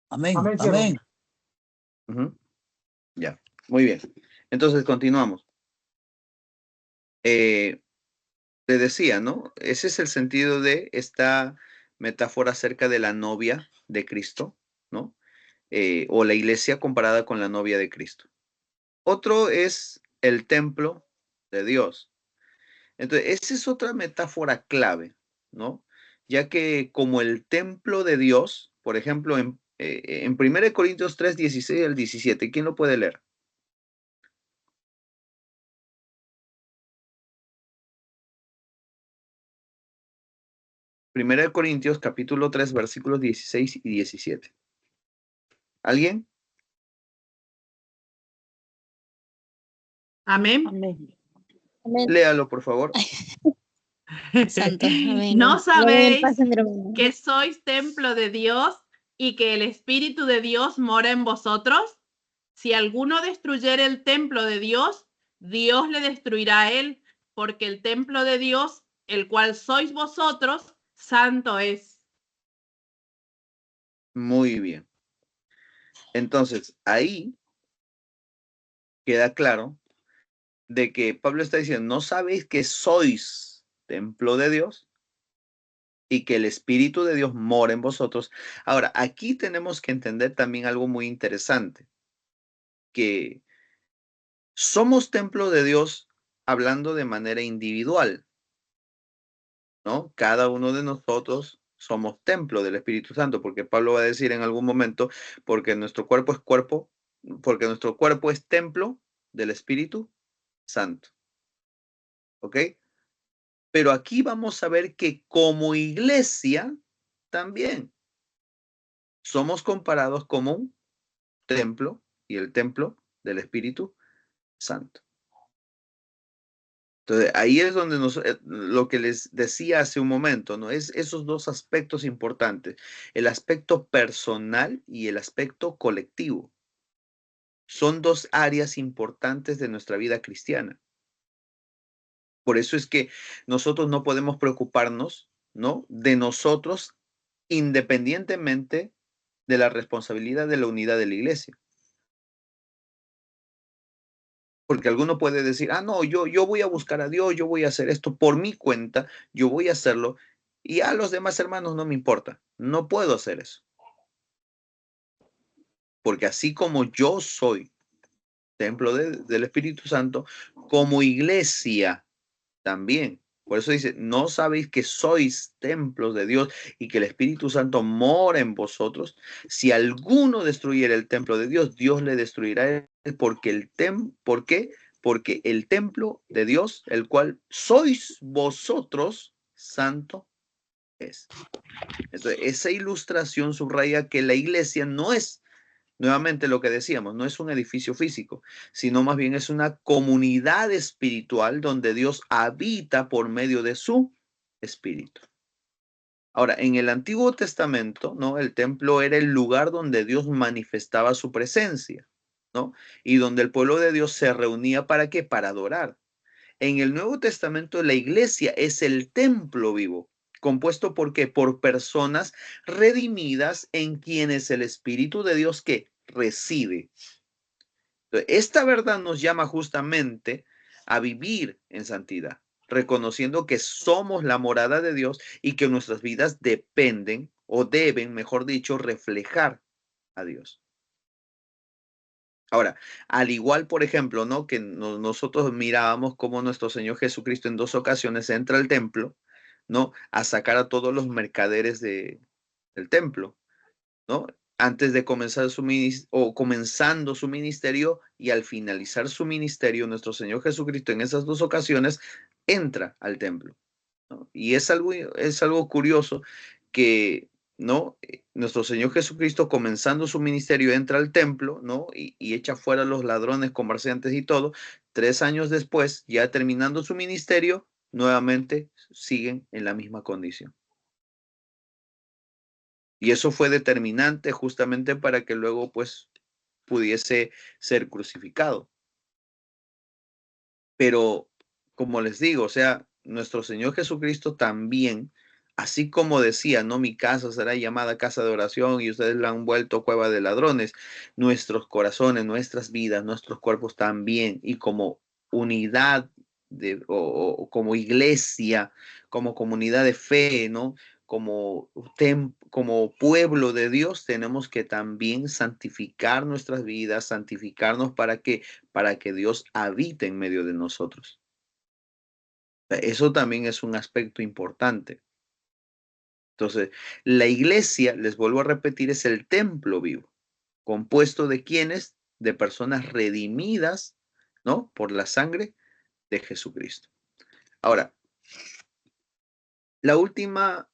Amén, Amén, amén. Ya, muy bien. Entonces, continuamos. Te decía, ¿no? Ese es el sentido de esta metáfora acerca de la novia de Cristo, ¿no? O la iglesia comparada con la novia de Cristo. Otro es el templo de Dios. Entonces, esa es otra metáfora clave, ¿no? Ya que como el templo de Dios, por ejemplo, en 1 Corintios 3, 16 al 17, ¿quién lo puede leer? 1 Corintios capítulo 3, versículos 16 y 17. ¿Alguien? Amén. Amén. Léalo, por favor. Santo. Amén. ¿No Amén, sabéis paz, mi hermano. que sois templo de Dios y que el Espíritu de Dios mora en vosotros? Si alguno destruyere el templo de Dios, Dios le destruirá a él, porque el templo de Dios, el cual sois vosotros, santo es. Muy bien. Entonces, ahí queda claro de que Pablo está diciendo, ¿no sabéis que sois templo de Dios y que el Espíritu de Dios mora en vosotros? Ahora, aquí tenemos que entender también algo muy interesante, que somos templo de Dios hablando de manera individual, ¿no? Cada uno de nosotros somos templo del Espíritu Santo, porque Pablo va a decir en algún momento, porque nuestro cuerpo es templo del Espíritu Santo. ¿Ok? Pero aquí vamos a ver que como iglesia también somos comparados como un templo y el templo del Espíritu Santo. Entonces, ahí es donde lo que les decía hace un momento, ¿no? Es esos dos aspectos importantes, el aspecto personal y el aspecto colectivo. Son dos áreas importantes de nuestra vida cristiana. Por eso es que nosotros no podemos preocuparnos, ¿no? De nosotros independientemente de la responsabilidad de la unidad de la iglesia. Porque alguno puede decir, no, yo voy a buscar a Dios, yo voy a hacer esto por mi cuenta, yo voy a hacerlo. y a los demás hermanos no me importa. No puedo hacer eso. Porque así como yo soy templo del Espíritu Santo, como iglesia también. Por eso dice, ¿no sabéis que sois templos de Dios y que el Espíritu Santo mora en vosotros? Si alguno destruyera el templo de Dios, Dios le destruirá porque ¿por qué? Porque el templo de Dios, el cual sois vosotros, santo es. Entonces, esa ilustración subraya que la iglesia no es, nuevamente lo que decíamos, no es un edificio físico, sino más bien es una comunidad espiritual donde Dios habita por medio de su espíritu. Ahora, en el Antiguo Testamento, ¿no? El templo era el lugar donde Dios manifestaba su presencia, ¿no? Y donde el pueblo de Dios se reunía ¿para qué? Para adorar. En el Nuevo Testamento, la iglesia es el templo vivo, compuesto ¿por qué? Por personas redimidas en quienes el Espíritu de Dios que reside. Entonces, esta verdad nos llama justamente a vivir en santidad, reconociendo que somos la morada de Dios y que nuestras vidas dependen o deben, mejor dicho, reflejar a Dios. Ahora, al igual, por ejemplo, ¿no? Que nosotros mirábamos cómo nuestro Señor Jesucristo en 2 ocasiones entra al templo, ¿no? A sacar a todos los mercaderes del templo, ¿no? Antes de comenzar comenzando su ministerio y al finalizar su ministerio, nuestro Señor Jesucristo en esas 2 ocasiones entra al templo, ¿no? Y es algo curioso que, ¿no? Nuestro Señor Jesucristo comenzando su ministerio entra al templo, ¿no? Y echa fuera a los ladrones, comerciantes y todo. 3 años después, ya terminando su ministerio, nuevamente siguen en la misma condición. Y eso fue determinante justamente para que luego pues pudiese ser crucificado. Pero como les digo, o sea, nuestro Señor Jesucristo también, así como decía, no, mi casa será llamada casa de oración y ustedes la han vuelto cueva de ladrones, nuestros corazones, nuestras vidas, nuestros cuerpos también, y como unidad o como iglesia, como comunidad de fe, ¿no? Como pueblo de Dios tenemos que también santificar nuestras vidas, santificarnos para que Dios habite en medio de nosotros. Eso también es un aspecto importante. Entonces, la iglesia, les vuelvo a repetir, es el templo vivo, compuesto de quienes, de personas redimidas, ¿no? Por la sangre de Jesucristo. Ahora, la última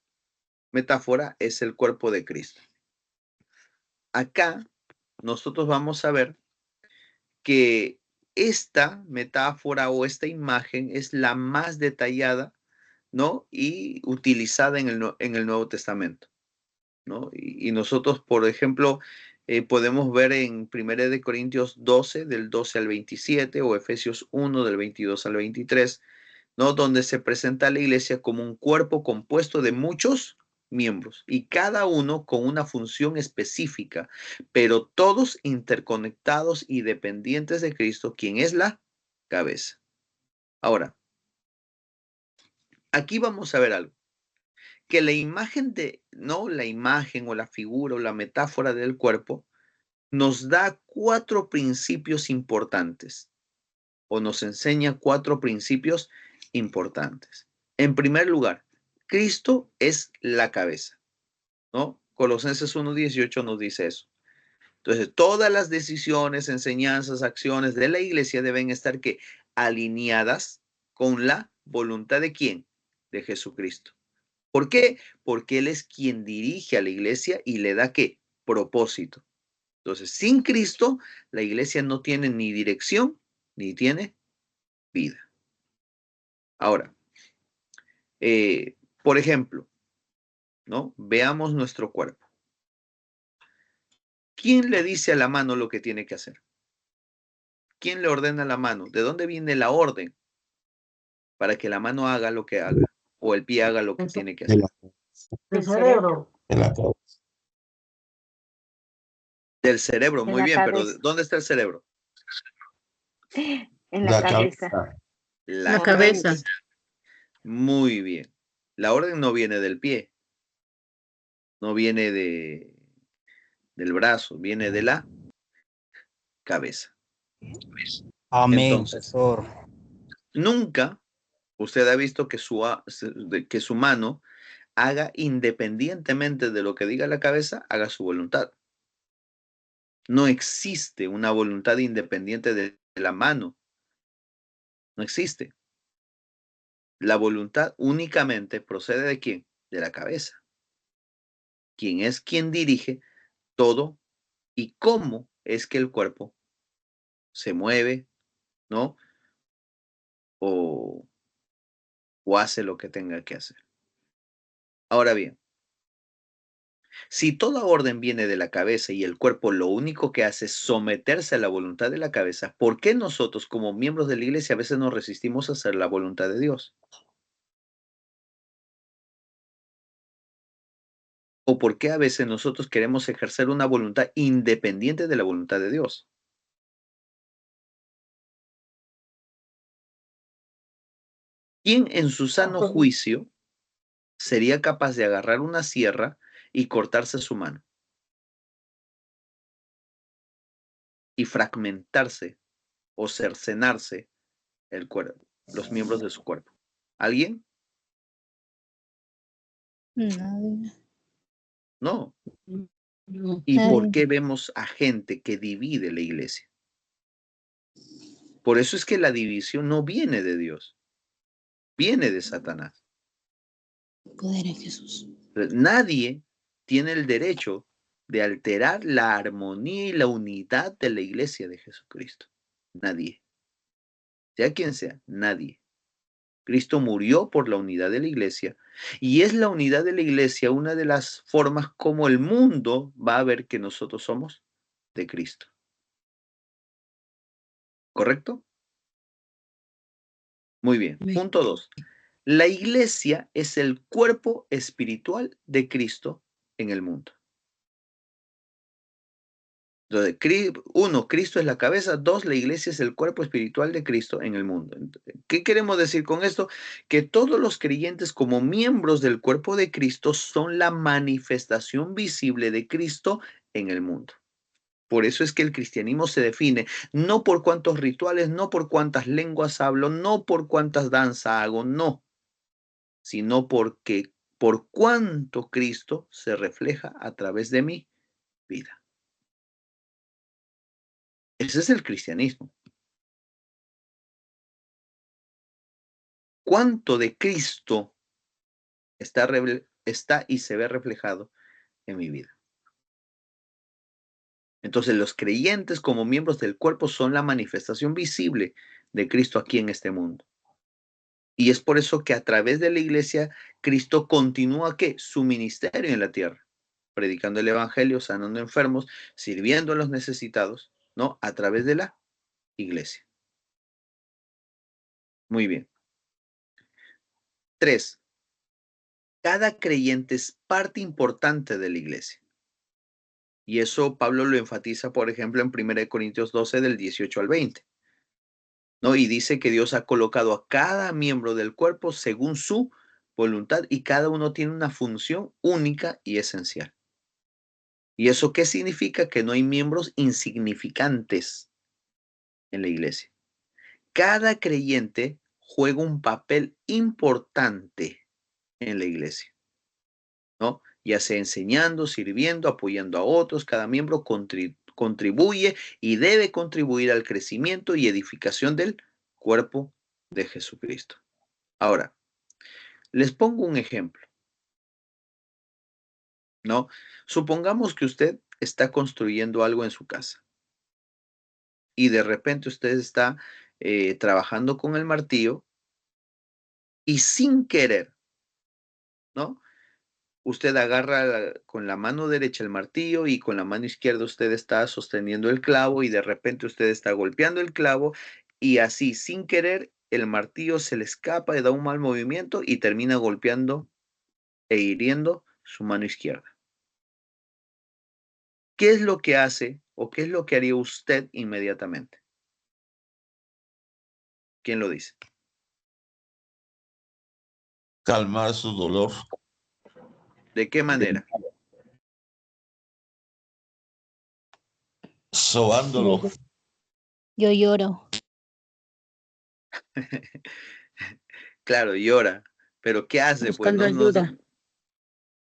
metáfora es el cuerpo de Cristo. Acá nosotros vamos a ver que esta metáfora o esta imagen es la más detallada, ¿no? Y utilizada en el Nuevo Testamento, ¿no? Y nosotros, por ejemplo, podemos ver en 1 de Corintios 12, del 12 al 27, o Efesios 1, del 22 al 23, ¿no? Donde se presenta a la iglesia como un cuerpo compuesto de muchos miembros y cada uno con una función específica, pero todos interconectados y dependientes de Cristo, quien es la cabeza. Ahora, aquí vamos a ver algo, que la imagen no la imagen o la figura o la metáfora del cuerpo nos da 4 principios importantes o nos enseña 4 principios importantes. En primer lugar, Cristo es la cabeza, ¿no? Colosenses 1:18 nos dice eso. Entonces, todas las decisiones, enseñanzas, acciones de la iglesia deben estar ¿qué? Alineadas con la voluntad de ¿quién? De Jesucristo. ¿Por qué? Porque Él es quien dirige a la iglesia y le da ¿qué? Propósito. Entonces, sin Cristo, la iglesia no tiene ni dirección ni tiene vida. Ahora, por ejemplo, ¿no? Veamos nuestro cuerpo. ¿Quién le dice a la mano lo que tiene que hacer? ¿Quién le ordena a la mano? ¿De dónde viene la orden para que la mano haga lo que haga o el pie haga lo que tiene que hacer? El cerebro. Del cerebro, muy bien, pero ¿dónde está el cerebro? En la cabeza. La cabeza. Muy bien. La orden no viene del pie, no viene del brazo, viene de la cabeza. Amén, Entonces, pastor. nunca usted ha visto que su mano haga, independientemente de lo que diga la cabeza, haga su voluntad. No existe una voluntad independiente de la mano. No existe. La voluntad únicamente procede ¿de quién? De la cabeza. Quien es quien dirige todo y cómo es que el cuerpo se mueve, ¿no? O hace lo que tenga que hacer. Ahora bien, si toda orden viene de la cabeza y el cuerpo lo único que hace es someterse a la voluntad de la cabeza, ¿por qué nosotros como miembros de la iglesia a veces nos resistimos a hacer la voluntad de Dios? ¿O por qué a veces nosotros queremos ejercer una voluntad independiente de la voluntad de Dios? ¿Quién en su sano juicio sería capaz de agarrar una sierra y cortarse su mano y fragmentarse o cercenarse el cuerpo, los miembros de su cuerpo? ¿Alguien? Nadie. No. ¿Y por qué vemos a gente que divide la iglesia? Por eso es que la división no viene de Dios, viene de Satanás. Poder en Jesús. Nadie tiene el derecho de alterar la armonía y la unidad de la iglesia de Jesucristo. Nadie. Sea quien sea, nadie. Cristo murió por la unidad de la iglesia y es la unidad de la iglesia una de las formas como el mundo va a ver que nosotros somos de Cristo. ¿Correcto? Muy bien. Punto 2. La iglesia es el cuerpo espiritual de Cristo en el mundo. Entonces, uno, Cristo es la cabeza. Dos, la iglesia es el cuerpo espiritual de Cristo en el mundo. ¿Qué queremos decir con esto? Que todos los creyentes como miembros del cuerpo de Cristo son la manifestación visible de Cristo en el mundo. Por eso es que el cristianismo se define no por cuántos rituales, no por cuántas lenguas hablo, no por cuántas danzas hago, no, sino por cuánto Cristo se refleja a través de mi vida. Ese es el cristianismo. ¿Cuánto de Cristo está y se ve reflejado en mi vida? Entonces, los creyentes como miembros del cuerpo son la manifestación visible de Cristo aquí en este mundo. Y es por eso que a través de la iglesia, Cristo continúa ¿qué? Su ministerio en la tierra, predicando el evangelio, sanando enfermos, sirviendo a los necesitados, ¿no? A través de la iglesia. Muy bien. 3. Cada creyente es parte importante de la iglesia. Y eso Pablo lo enfatiza, por ejemplo, en 1 Corintios 12, del 18 al 20. ¿No? Y dice que Dios ha colocado a cada miembro del cuerpo según su voluntad y cada uno tiene una función única y esencial. ¿Y eso qué significa? Que no hay miembros insignificantes en la iglesia. Cada creyente juega un papel importante en la iglesia, ¿no? Ya sea enseñando, sirviendo, apoyando a otros, cada miembro contribuye y debe contribuir al crecimiento y edificación del cuerpo de Jesucristo. Ahora, les pongo un ejemplo, ¿no? Supongamos que usted está construyendo algo en su casa y de repente usted está trabajando con el martillo y sin querer, ¿no? Usted agarra con la mano derecha el martillo y con la mano izquierda usted está sosteniendo el clavo y de repente usted está golpeando el clavo y así sin querer el martillo se le escapa y da un mal movimiento y termina golpeando e hiriendo su mano izquierda. ¿Qué es lo que hace o qué es lo que haría usted inmediatamente? ¿Quién lo dice? calmar su dolor. ¿De qué manera? Sobándolo. Yo lloro. Claro, llora. Pero ¿qué hace? Pues Buscando ayuda.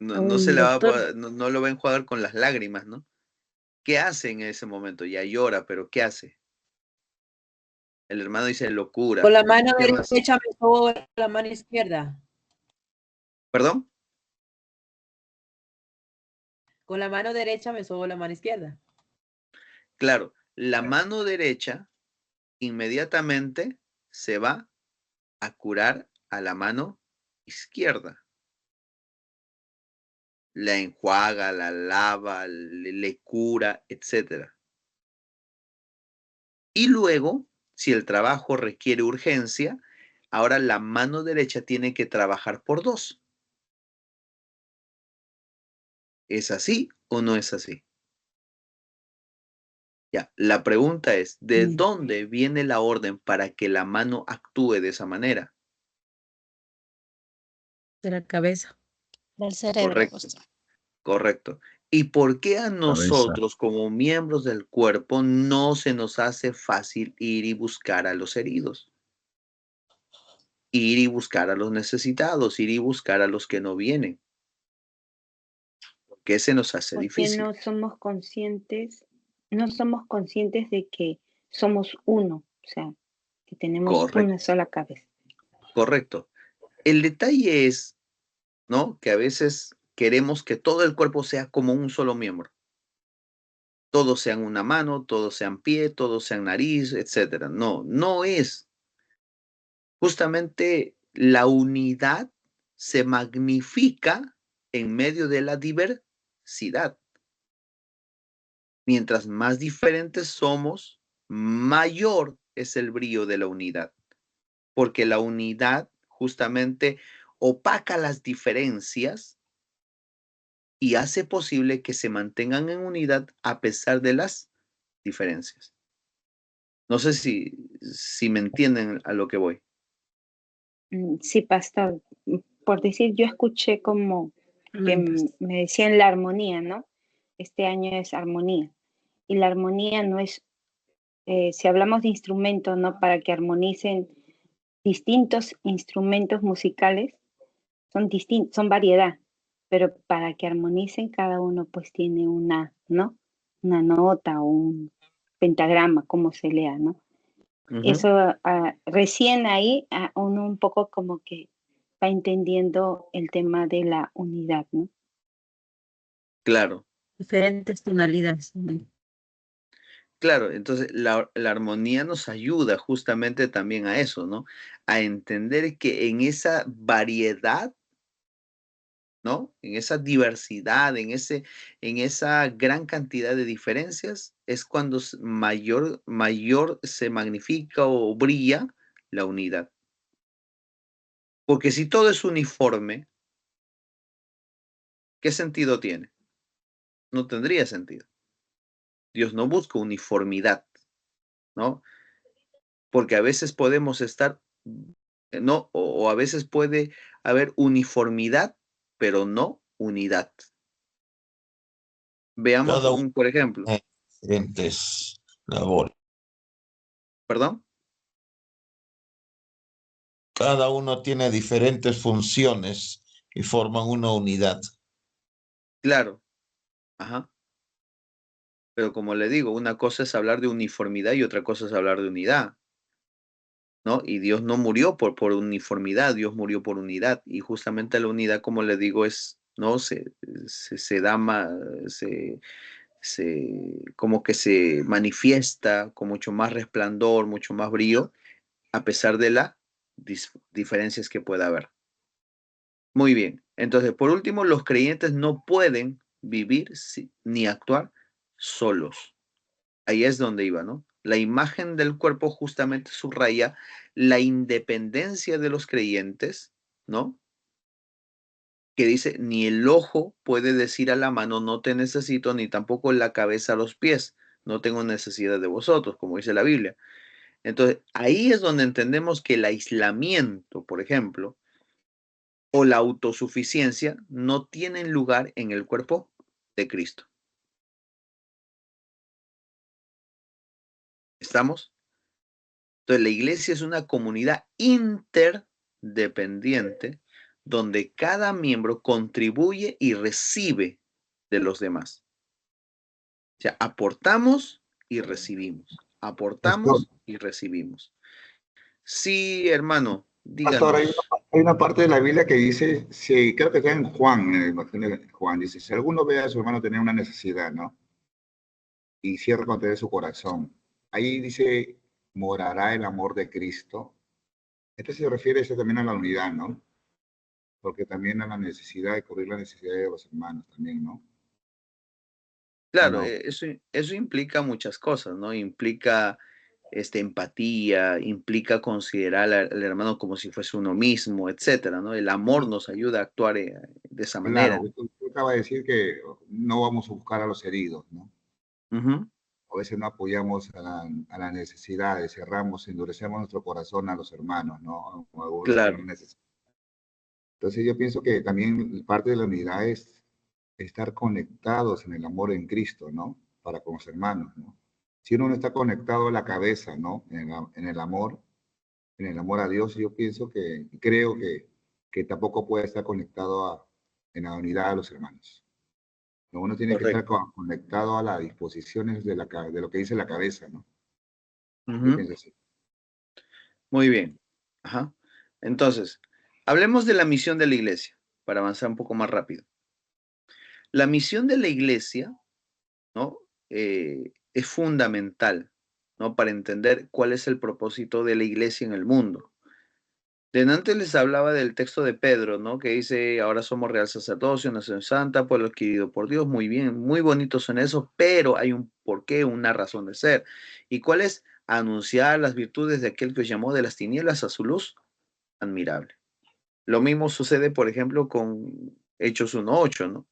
No se le va a, no lo va a enjuagar con las lágrimas, ¿no? ¿Qué hace en ese momento? Ya llora, pero ¿qué hace? El hermano dice locura. Con la mano ¿Qué más? derecha me sobo la mano izquierda. ¿Perdón? Con la mano derecha me sobo la mano izquierda. Claro, la mano derecha inmediatamente se va a curar a la mano izquierda. La enjuaga, la lava, le cura, etc. Y luego, si el trabajo requiere urgencia, ahora la mano derecha tiene que trabajar por 2. ¿Es así o no es así? Ya, la pregunta es, ¿de dónde viene la orden para que la mano actúe de esa manera? De la cabeza. Del cerebro. Correcto, correcto. ¿Y por qué a nosotros, como miembros del cuerpo, no se nos hace fácil ir y buscar a los heridos? Ir y buscar a los necesitados, ir y buscar a los que no vienen. ¿Por qué se nos hace Porque difícil? no somos conscientes de que somos uno, o sea, que tenemos Correcto. una sola cabeza. Correcto. El detalle es, ¿no?, que a veces queremos que todo el cuerpo sea como un solo miembro. Todos sean una mano, todos sean pie, todos sean nariz, etcétera. No, no es. Justamente la unidad se magnifica en medio de la diversidad. Mientras más diferentes somos, mayor es el brillo de la unidad, porque la unidad justamente opaca las diferencias y hace posible que se mantengan en unidad a pesar de las diferencias. No sé si me entienden a lo que voy. Sí, pastor. Por decir, yo escuché como que me decían la armonía, ¿no? Este año es armonía. Y la armonía no es, si hablamos de instrumentos, ¿no? Para que armonicen distintos instrumentos musicales, son distintos, son variedad, pero para que armonicen cada uno pues tiene una, ¿no? Una nota o un pentagrama, como se lea, ¿no? Eso recién ahí uno un poco como que va entendiendo el tema de la unidad, ¿no? Claro, Diferentes tonalidades. claro. Entonces la armonía nos ayuda justamente también a eso, ¿no? A entender que en esa variedad, ¿no? En esa diversidad, en esa gran cantidad de diferencias, es cuando mayor se magnifica o brilla la unidad. Porque si todo es uniforme, ¿qué sentido tiene? No tendría sentido. Dios no busca uniformidad, ¿no? Porque a veces podemos estar, ¿no? O a veces puede haber uniformidad, pero no unidad. Veamos Cada uno por ejemplo. tiene diferentes labores. ¿Perdón? Cada uno tiene diferentes funciones y forman una unidad. Claro. Ajá. Pero como le digo, una cosa es hablar de uniformidad y otra cosa es hablar de unidad, ¿no? Y Dios no murió por uniformidad, Dios murió por unidad. Y justamente la unidad, como le digo, es, ¿no? Se da más, como que se manifiesta con mucho más resplandor, mucho más brillo, a pesar de las diferencias que pueda haber. Muy bien. Entonces, por último, los creyentes no pueden vivir ni actuar solos. Ahí es donde iba, ¿no? La imagen del cuerpo justamente subraya la independencia de los creyentes, ¿no? Que dice, ni el ojo puede decir a la mano, no te necesito, ni tampoco la cabeza a los pies, no tengo necesidad de vosotros, como dice la Biblia. Entonces, ahí es donde entendemos que el aislamiento, por ejemplo, o la autosuficiencia no tienen lugar en el cuerpo de Cristo. ¿Estamos? Entonces, la iglesia es una comunidad interdependiente donde cada miembro contribuye y recibe de los demás. O sea, aportamos y recibimos. Aportamos y recibimos. Sí, hermano, Pastor, díganos. hay una parte de la Biblia que dice, sí, creo que está en Juan, en el Evangelio de Juan, dice, si alguno ve a su hermano tener una necesidad, ¿no? Y cierra contra su corazón. Ahí dice, morará el amor de Cristo. Esto se refiere eso también a la unidad, ¿no? Porque también a la necesidad de cubrir las necesidades de los hermanos también, ¿no? Claro, No. eso implica muchas cosas, ¿no? Implica empatía, implica considerar al hermano como si fuese uno mismo, etcétera, ¿no? El amor nos ayuda a actuar de esa manera. Claro, tú acabas de decir que no vamos a buscar a los heridos, ¿no? A veces no apoyamos a las necesidades, cerramos, endurecemos nuestro corazón a los hermanos, ¿no? Claro. Entonces yo pienso que también parte de la unidad es estar conectados en el amor en Cristo, ¿no? Para con los hermanos, ¿no? Si uno no está conectado a la cabeza, ¿no? En el amor a Dios, yo pienso creo que tampoco puede estar conectado en la unidad a los hermanos. Uno tiene que estar conectado a las disposiciones de lo que dice la cabeza, ¿no? Yo pienso así. Muy bien. Ajá. Entonces, hablemos de la misión de la iglesia, para avanzar un poco más rápido. La misión de la iglesia, ¿no? Es fundamental, ¿no? Para entender cuál es el propósito de la iglesia en el mundo. Antes les hablaba del texto de Pedro, ¿no? Que dice, ahora somos real sacerdocio, nación santa, pueblo adquirido por Dios. Muy bien, muy bonitos son esos, pero hay un porqué, una razón de ser. ¿Y cuál es? Anunciar las virtudes de aquel que os llamó de las tinieblas a su luz admirable. Lo mismo sucede, por ejemplo, con Hechos 1:8, ¿no?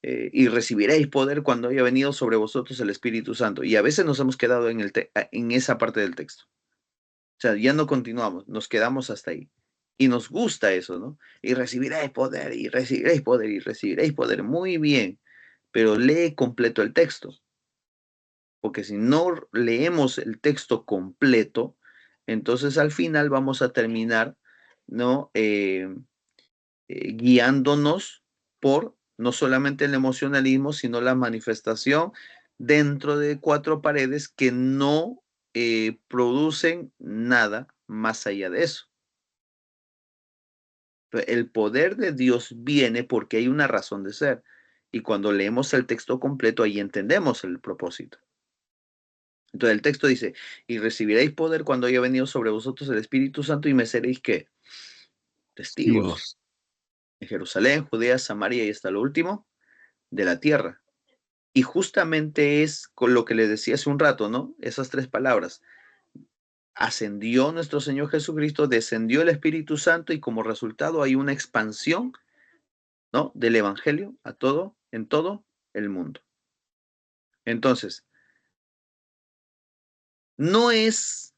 Y recibiréis poder cuando haya venido sobre vosotros el Espíritu Santo. Y a veces nos hemos quedado en esa parte del texto. O sea, ya no continuamos, nos quedamos hasta ahí. Y nos gusta eso, ¿no? Y recibiréis poder, y recibiréis poder, y recibiréis poder. Muy bien, pero lee completo el texto. Porque si no leemos el texto completo, entonces al final vamos a terminar, ¿no? Guiándonos por no solamente el emocionalismo, sino la manifestación dentro de cuatro paredes que no producen nada más allá de eso. El poder de Dios viene porque hay una razón de ser. Y cuando leemos el texto completo, ahí entendemos el propósito. Entonces el texto dice, y recibiréis poder cuando haya venido sobre vosotros el Espíritu Santo y me seréis, ¿qué? Testigos. En Jerusalén, Judea, Samaria y hasta lo último de la tierra. Y justamente es con lo que le decía hace un rato, ¿no? Esas tres palabras. Ascendió nuestro Señor Jesucristo, descendió el Espíritu Santo y como resultado hay una expansión, ¿no? Del Evangelio en todo el mundo. Entonces, no es,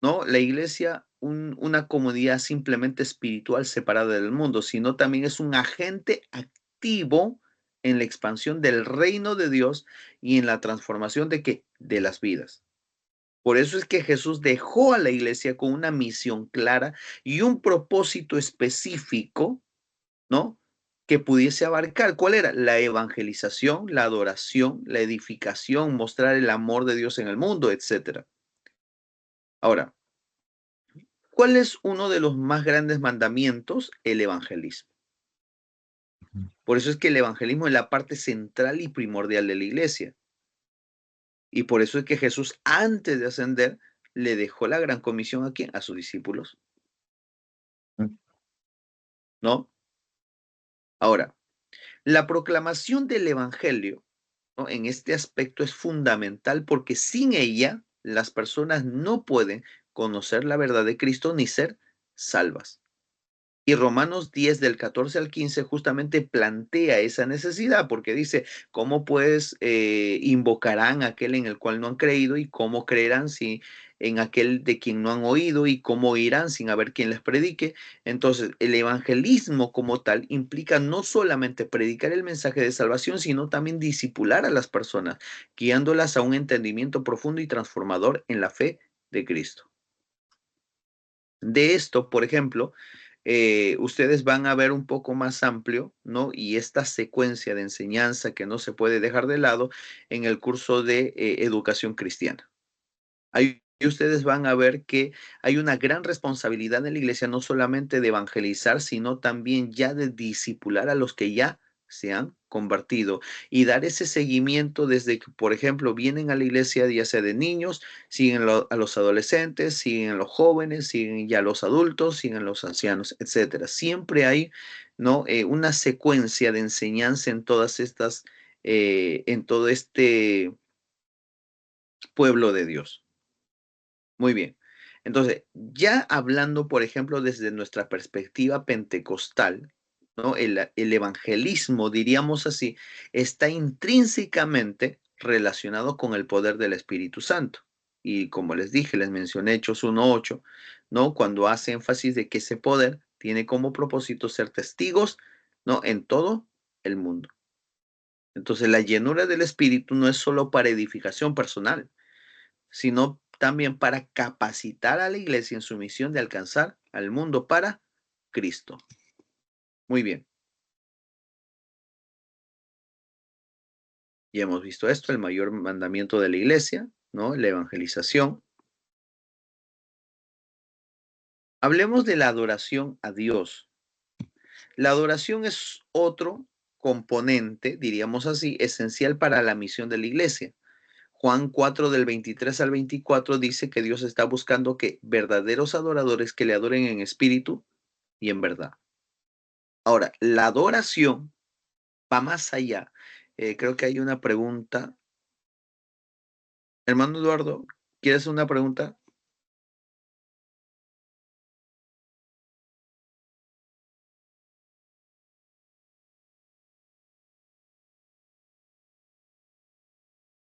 ¿no? La iglesia una comunidad simplemente espiritual separada del mundo, sino también es un agente activo en la expansión del reino de Dios y en la transformación de las vidas. Por eso es que Jesús dejó a la iglesia con una misión clara y un propósito específico, ¿no? Que pudiese abarcar. ¿Cuál era? La evangelización, la adoración, la edificación, mostrar el amor de Dios en el mundo, etc. Ahora, ¿cuál es uno de los más grandes mandamientos? El evangelismo. Por eso es que el evangelismo es la parte central y primordial de la iglesia. Y por eso es que Jesús, antes de ascender, le dejó la gran comisión a quién? A sus discípulos. ¿No? Ahora, la proclamación del evangelio, ¿no? En este aspecto es fundamental porque sin ella las personas no pueden conocer la verdad de Cristo ni ser salvas. Y Romanos 10 del 14 al 15 justamente plantea esa necesidad porque dice, ¿cómo pues invocarán a aquel en el cual no han creído y cómo creerán si en aquel de quien no han oído y cómo oirán sin haber quien les predique. Entonces, el evangelismo como tal implica no solamente predicar el mensaje de salvación, sino también discipular a las personas, guiándolas a un entendimiento profundo y transformador en la fe de Cristo. De esto, por ejemplo, ustedes van a ver un poco más amplio, ¿no? Y esta secuencia de enseñanza que no se puede dejar de lado en el curso de educación cristiana. Ahí ustedes van a ver que hay una gran responsabilidad en la iglesia, no solamente de evangelizar, sino también ya de discipular a los que ya se han convertido y dar ese seguimiento desde que, por ejemplo, vienen a la iglesia, ya sea de niños, siguen a los adolescentes, siguen a los jóvenes, siguen ya a los adultos, siguen a los ancianos, etcétera. Siempre hay, ¿no? Una secuencia de enseñanza en todas estas, en todo este pueblo de Dios. Muy bien. Entonces, ya hablando, por ejemplo, desde nuestra perspectiva pentecostal, ¿no? El evangelismo, diríamos así, está intrínsecamente relacionado con el poder del Espíritu Santo. Y como les dije, les mencioné Hechos 1:8, ¿no? Cuando hace énfasis de que ese poder tiene como propósito ser testigos, ¿no? En todo el mundo. Entonces, la llenura del Espíritu no es solo para edificación personal, sino también para capacitar a la iglesia en su misión de alcanzar al mundo para Cristo. Muy bien. Ya hemos visto esto, el mayor mandamiento de la iglesia, ¿no? La evangelización. Hablemos de la adoración a Dios. La adoración es otro componente, diríamos así, esencial para la misión de la iglesia. Juan 4 del 23 al 24 dice que Dios está buscando que verdaderos adoradores que le adoren en espíritu y en verdad. Ahora, la adoración va más allá. Creo que hay una pregunta. Hermano Eduardo, ¿quieres una pregunta?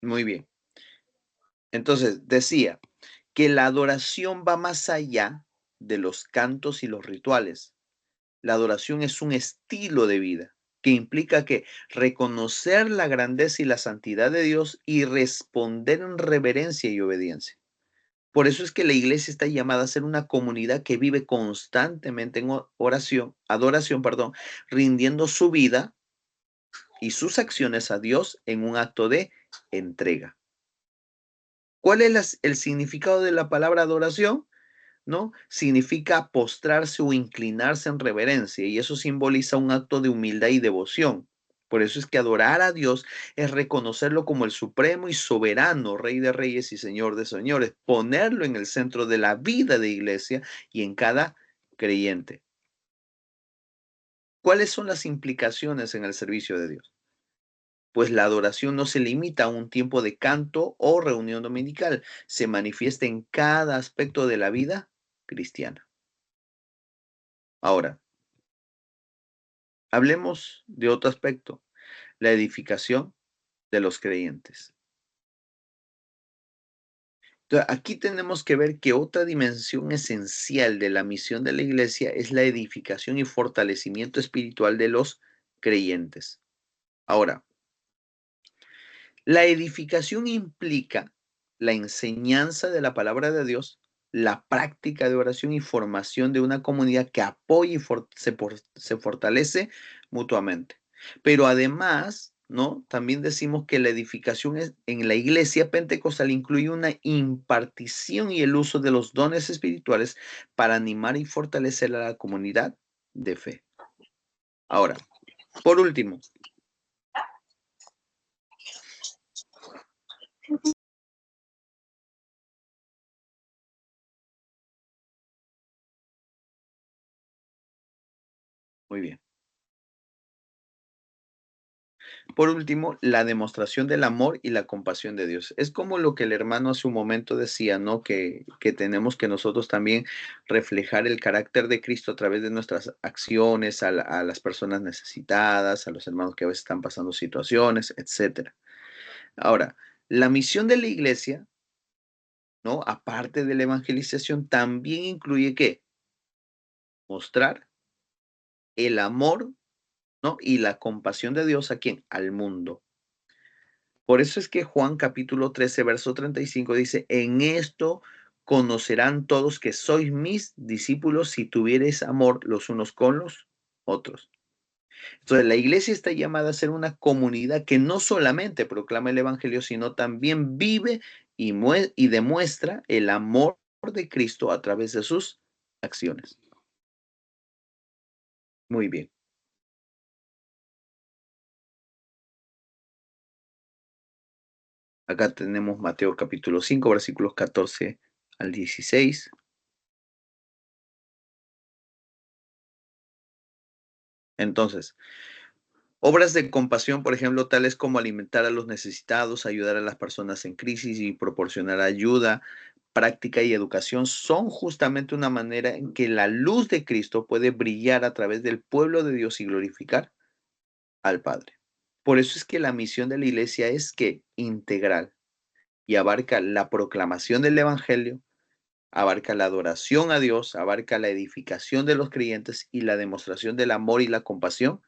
Muy bien. Entonces, decía que la adoración va más allá de los cantos y los rituales. La adoración es un estilo de vida que implica que reconocer la grandeza y la santidad de Dios y responder en reverencia y obediencia. Por eso es que la iglesia está llamada a ser una comunidad que vive constantemente en adoración, rindiendo su vida y sus acciones a Dios en un acto de entrega. ¿Cuál es el significado de la palabra adoración? ¿No? Significa postrarse o inclinarse en reverencia, y eso simboliza un acto de humildad y devoción. Por eso es que adorar a Dios es reconocerlo como el supremo y soberano, Rey de Reyes y Señor de Señores, ponerlo en el centro de la vida de iglesia y en cada creyente. ¿Cuáles son las implicaciones en el servicio de Dios? Pues la adoración no se limita a un tiempo de canto o reunión dominical, se manifiesta en cada aspecto de la vida cristiana. Ahora, hablemos de otro aspecto, la edificación de los creyentes. Entonces, aquí tenemos que ver que otra dimensión esencial de la misión de la iglesia es la edificación y fortalecimiento espiritual de los creyentes. Ahora, la edificación implica la enseñanza de la palabra de Dios, la práctica de oración y formación de una comunidad que apoya y se fortalece mutuamente. Pero además, ¿no? También decimos que la edificación en la iglesia pentecostal incluye una impartición y el uso de los dones espirituales para animar y fortalecer a la comunidad de fe. Ahora, por último, muy bien. Por último, la demostración del amor y la compasión de Dios. Es como lo que el hermano hace un momento decía, ¿no? Que tenemos que nosotros también reflejar el carácter de Cristo a través de nuestras acciones a las personas necesitadas, a los hermanos que a veces están pasando situaciones, etc. Ahora, la misión de la iglesia, ¿no? Aparte de la evangelización, también incluye ¿qué? Mostrar el amor, ¿no? Y la compasión de Dios ¿a quién? Al mundo. Por eso es que Juan capítulo 13, verso 35 dice, en esto conocerán todos que sois mis discípulos si tuviereis amor los unos con los otros. Entonces, la iglesia está llamada a ser una comunidad que no solamente proclama el evangelio, sino también vive y demuestra el amor de Cristo a través de sus acciones. Muy bien. Acá tenemos Mateo capítulo 5, versículos 14 al 16. Entonces, obras de compasión, por ejemplo, tales como alimentar a los necesitados, ayudar a las personas en crisis y proporcionar ayuda, práctica y educación, son justamente una manera en que la luz de Cristo puede brillar a través del pueblo de Dios y glorificar al Padre. Por eso es que la misión de la iglesia es que integral y abarca la proclamación del evangelio, abarca la adoración a Dios, abarca la edificación de los creyentes y la demostración del amor y la compasión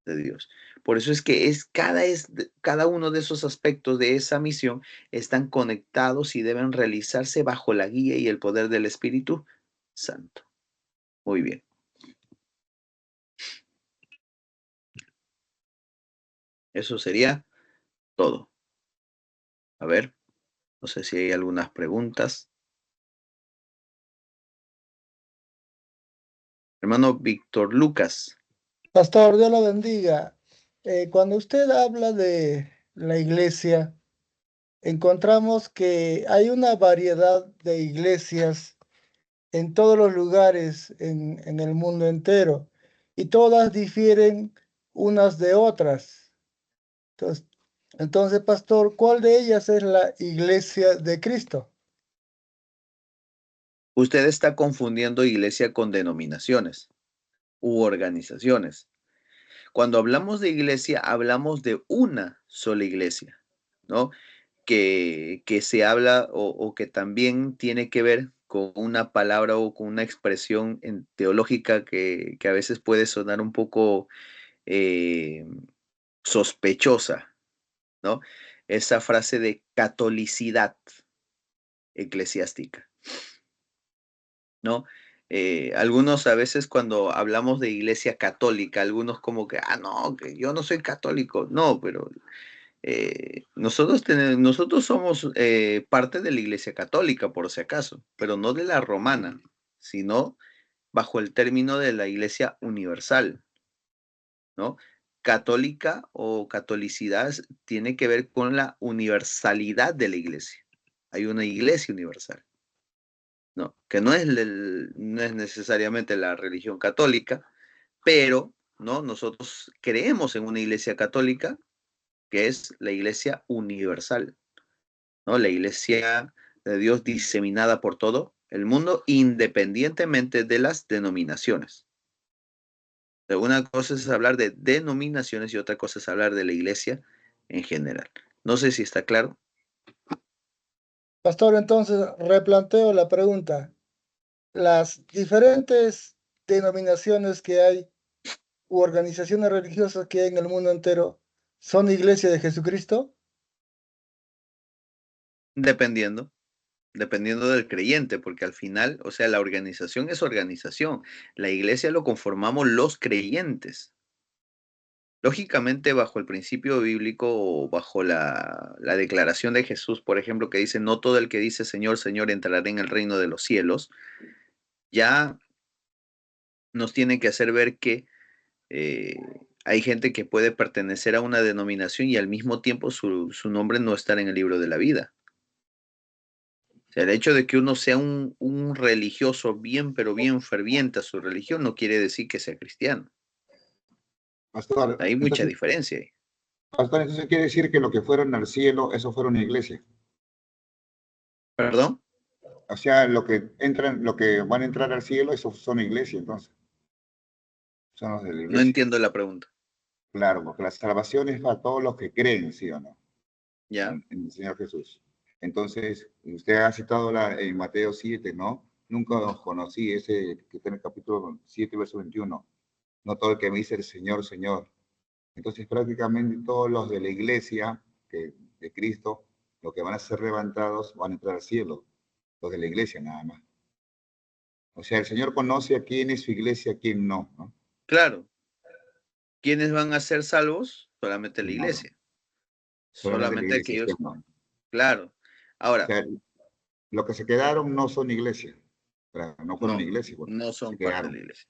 de Dios. Por eso es que cada uno de esos aspectos de esa misión están conectados y deben realizarse bajo la guía y el poder del Espíritu Santo. Muy bien. Eso sería todo. A ver, no sé si hay algunas preguntas. Hermano Víctor Lucas. Pastor, Dios lo bendiga. Cuando usted habla de la iglesia, encontramos que hay una variedad de iglesias en todos los lugares en el mundo entero y todas difieren unas de otras. Entonces, pastor, ¿cuál de ellas es la iglesia de Cristo? Usted está confundiendo iglesia con denominaciones u organizaciones. Cuando hablamos de iglesia, hablamos de una sola iglesia, ¿no? Que se habla o que también tiene que ver con una palabra o con una expresión teológica que a veces puede sonar un poco sospechosa, ¿no? Esa frase de catolicidad eclesiástica, ¿no? Algunos a veces cuando hablamos de iglesia católica, algunos como que, no, que yo no soy católico. No, pero nosotros somos parte de la iglesia católica, por si acaso, pero no de la romana, sino bajo el término de la iglesia universal, ¿no? Católica o catolicidad tiene que ver con la universalidad de la iglesia. Hay una iglesia universal. No, que no es necesariamente la religión católica, pero ¿no? Nosotros creemos en una iglesia católica que es la iglesia universal, ¿no? La iglesia de Dios diseminada por todo el mundo, independientemente de las denominaciones. Una cosa es hablar de denominaciones y otra cosa es hablar de la iglesia en general. No sé si está claro. Pastor, entonces replanteo la pregunta. Las diferentes denominaciones que hay u organizaciones religiosas que hay en el mundo entero, ¿son iglesia de Jesucristo? Dependiendo del creyente, porque al final, o sea, la organización es organización. La iglesia lo conformamos los creyentes. Lógicamente, bajo el principio bíblico o bajo la declaración de Jesús, por ejemplo, que dice, no todo el que dice Señor, Señor entrará en el reino de los cielos, ya nos tiene que hacer ver que hay gente que puede pertenecer a una denominación y al mismo tiempo su nombre no estar en el libro de la vida. O sea, el hecho de que uno sea un religioso bien, pero bien ferviente a su religión, no quiere decir que sea cristiano. Pastor, Hay mucha diferencia ahí. Pastor, entonces quiere decir que lo que fueron al cielo, eso fueron iglesia. ¿Perdón? O sea, lo que van a entrar al cielo, esos son iglesia, entonces. Son los de la iglesia. No entiendo la pregunta. Claro, porque la salvación es para todos los que creen, ¿sí o no? Ya. En el Señor Jesús. Entonces, usted ha citado en Mateo 7, ¿no? Nunca os conocí, ese que está en el capítulo 7, verso 21. No todo el que me dice el Señor, Señor. Entonces, prácticamente todos los de la iglesia de Cristo, los que van a ser levantados, van a entrar al cielo. Los de la iglesia nada más. O sea, el Señor conoce a quién es su iglesia, a quién no, ¿no? Claro. ¿Quiénes van a ser salvos? Solamente la Claro. iglesia. Solamente la Solamente iglesia, aquellos. ¿no? Claro. Ahora. O sea, los que se quedaron no son iglesia. No fueron No, iglesia. Bueno, no son se parte de quedaron. la iglesia.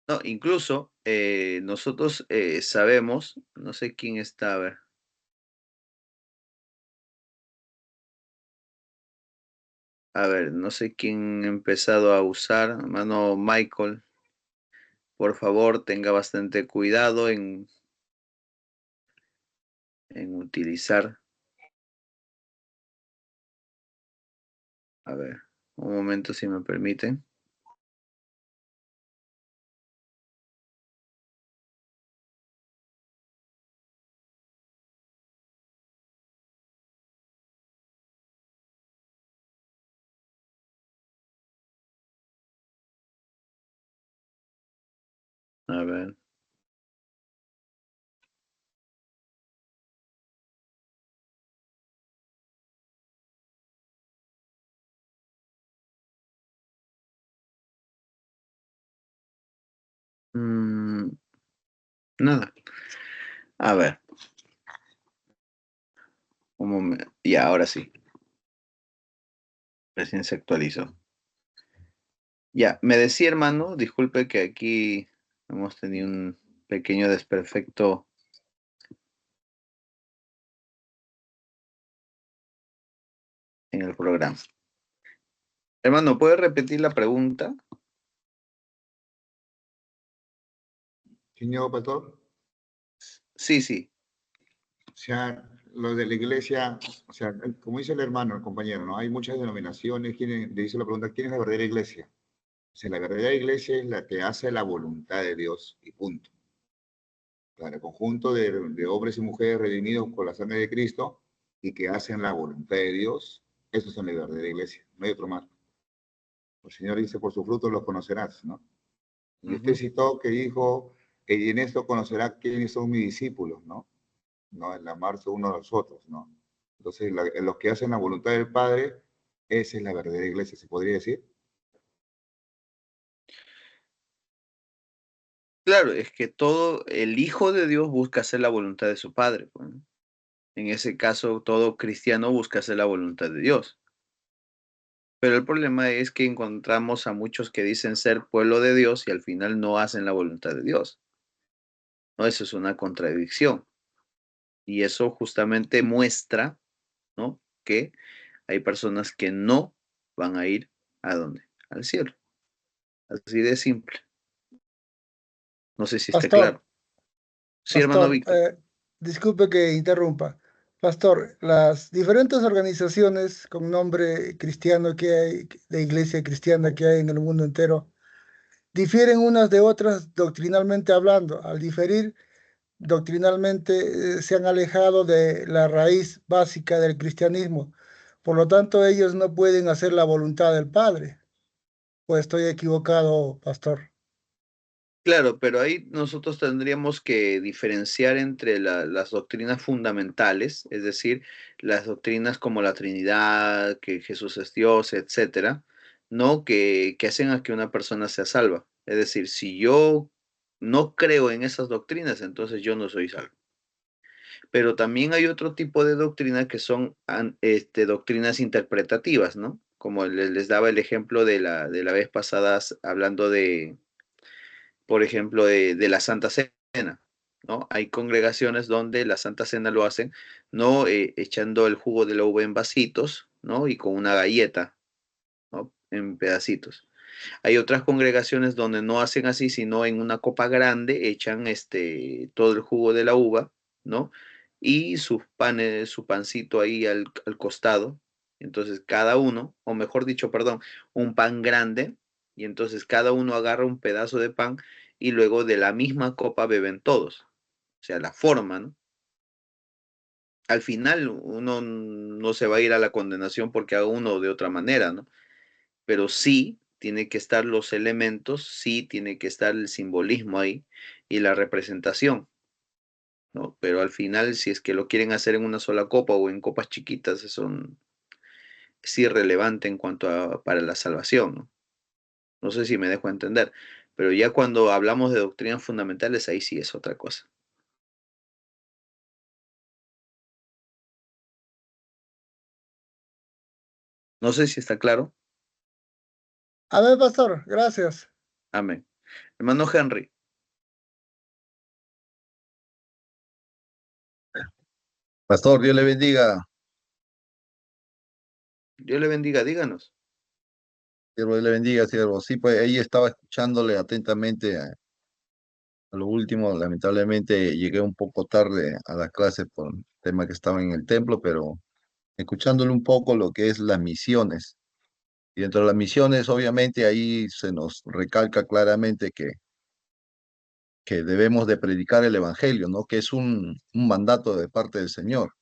No, incluso nosotros sabemos, no sé quién está, a ver. A ver, no sé quién ha empezado a usar, hermano Michael. Por favor, tenga bastante cuidado en utilizar. A ver, un momento si me permiten. A ver. Nada. A ver. Un momento. Ya, ahora sí. Recién se actualizó. Ya, me decía, hermano, disculpe que aquí hemos tenido un pequeño desperfecto en el programa. Hermano, ¿puede repetir la pregunta? Señor pastor. Sí, sí. O sea, los de la iglesia, o sea, como dice el hermano, el compañero, ¿no? Hay muchas denominaciones. Le dice la pregunta, ¿quién es la verdadera iglesia? O sea, la verdadera iglesia es la que hace la voluntad de Dios y punto. Claro, el conjunto de hombres y mujeres redimidos por la sangre de Cristo y que hacen la voluntad de Dios, esos son la verdadera iglesia, no hay otro más. El Señor dice, por sus frutos los conocerás, ¿no? Y usted citó que dijo, y en esto conocerá quiénes son mis discípulos, ¿no? ¿No? El amarse uno a los otros, ¿no? Entonces, los que hacen la voluntad del Padre, esa es la verdadera iglesia, ¿se podría decir? Claro, es que todo el Hijo de Dios busca hacer la voluntad de su Padre, pues, ¿no? En ese caso, todo cristiano busca hacer la voluntad de Dios. Pero el problema es que encontramos a muchos que dicen ser pueblo de Dios y al final no hacen la voluntad de Dios. ¿No? Eso es una contradicción. Y eso justamente muestra, ¿no?, que hay personas que no van a ir ¿a dónde? Al cielo. Así de simple. No sé si está Pastor, claro. Sí, hermano Pastor, Víctor. disculpe que interrumpa. Pastor, las diferentes organizaciones con nombre cristiano que hay, de iglesia cristiana que hay en el mundo entero, difieren unas de otras doctrinalmente hablando. Al diferir doctrinalmente, se han alejado de la raíz básica del cristianismo. Por lo tanto, ellos no pueden hacer la voluntad del Padre. ¿O estoy equivocado, pastor? Claro, pero ahí nosotros tendríamos que diferenciar entre las doctrinas fundamentales, es decir, las doctrinas como la Trinidad, que Jesús es Dios, etcétera, ¿no? Que hacen a que una persona sea salva. Es decir, si yo no creo en esas doctrinas, entonces yo no soy salvo. Pero también hay otro tipo de doctrinas que son doctrinas interpretativas, ¿no? Como les daba el ejemplo de la vez pasada hablando de, por ejemplo, de la Santa Cena, ¿no? Hay congregaciones donde la Santa Cena lo hacen, ¿no? Echando el jugo de la uva en vasitos, ¿no? Y con una galleta, ¿no? En pedacitos. Hay otras congregaciones donde no hacen así, sino en una copa grande echan todo el jugo de la uva, ¿no? Y sus panes, su pancito ahí al costado. Entonces cada uno, o mejor dicho, perdón, un pan grande, y entonces cada uno agarra un pedazo de pan y luego de la misma copa beben todos. O sea, la forma, ¿no? al final uno no se va a ir a la condenación porque haga uno de otra manera, ¿no? Pero sí tiene que estar los elementos, sí tiene que estar el simbolismo ahí y la representación, ¿no? Pero al final, si es que lo quieren hacer en una sola copa o en copas chiquitas, es irrelevante en cuanto a para la salvación, ¿no? No sé si me dejo entender, pero ya cuando hablamos de doctrinas fundamentales, ahí sí es otra cosa. No sé si está claro. Amén, pastor. Gracias. Amén. Hermano Henry. Pastor, Dios le bendiga. Dios le bendiga, díganos. Siervo, Dios le bendiga, siervo. Sí, pues ahí estaba escuchándole atentamente a lo último. Lamentablemente llegué un poco tarde a la clase por el tema que estaba en el templo, pero escuchándole un poco lo que es las misiones. Y dentro de las misiones, obviamente, ahí se nos recalca claramente que debemos de predicar el evangelio, ¿no? Que es un mandato de parte del Señor.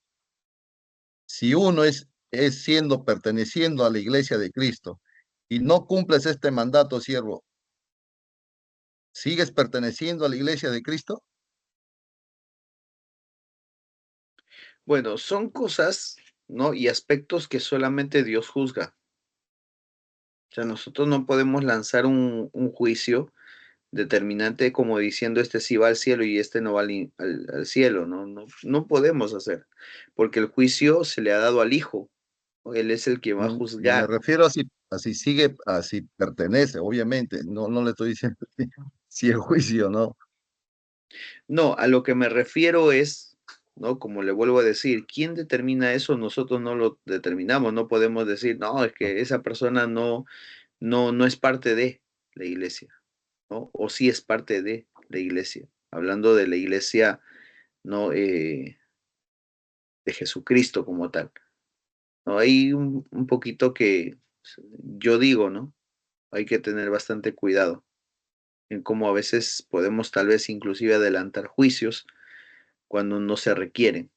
Si uno es siendo, perteneciendo a la iglesia de Cristo y no cumples este mandato, siervo, ¿sigues perteneciendo a la iglesia de Cristo? Bueno, son cosas, ¿no? Y aspectos que solamente Dios juzga. O sea, nosotros no podemos lanzar un juicio determinante como diciendo este sí va al cielo y este no va al cielo, ¿no? No podemos hacer, porque el juicio se le ha dado al Hijo, ¿no? Él es el que va a No me juzgar. refiero a si sigue, a si pertenece, obviamente. No le estoy diciendo si el juicio no. No, a lo que me refiero es, ¿no? Como le vuelvo a decir, ¿quién determina eso? Nosotros no lo determinamos, no podemos decir, no, es que esa persona no es parte de la iglesia, ¿no? O sí es parte de la iglesia. Hablando de la iglesia, ¿no? De Jesucristo como tal. ¿No? Hay un poquito que yo digo, ¿no? Hay que tener bastante cuidado en cómo a veces podemos tal vez inclusive adelantar juicios cuando no se requieren.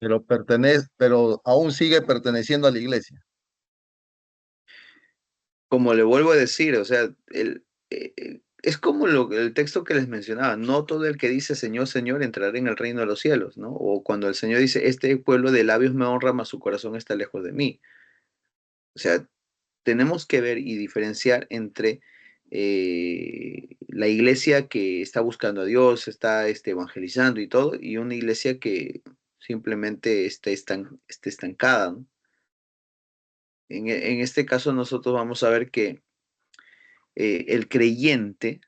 Pero aún sigue perteneciendo a la iglesia. Como le vuelvo a decir, o sea, es como el texto que les mencionaba, no todo el que dice Señor, Señor entrará en el reino de los cielos, ¿no? O cuando el Señor dice, este pueblo de labios me honra, mas su corazón está lejos de mí. O sea, tenemos que ver y diferenciar entre la iglesia que está buscando a Dios, está evangelizando y todo, y una iglesia que simplemente está estancada, ¿no? En este caso nosotros vamos a ver que el creyente,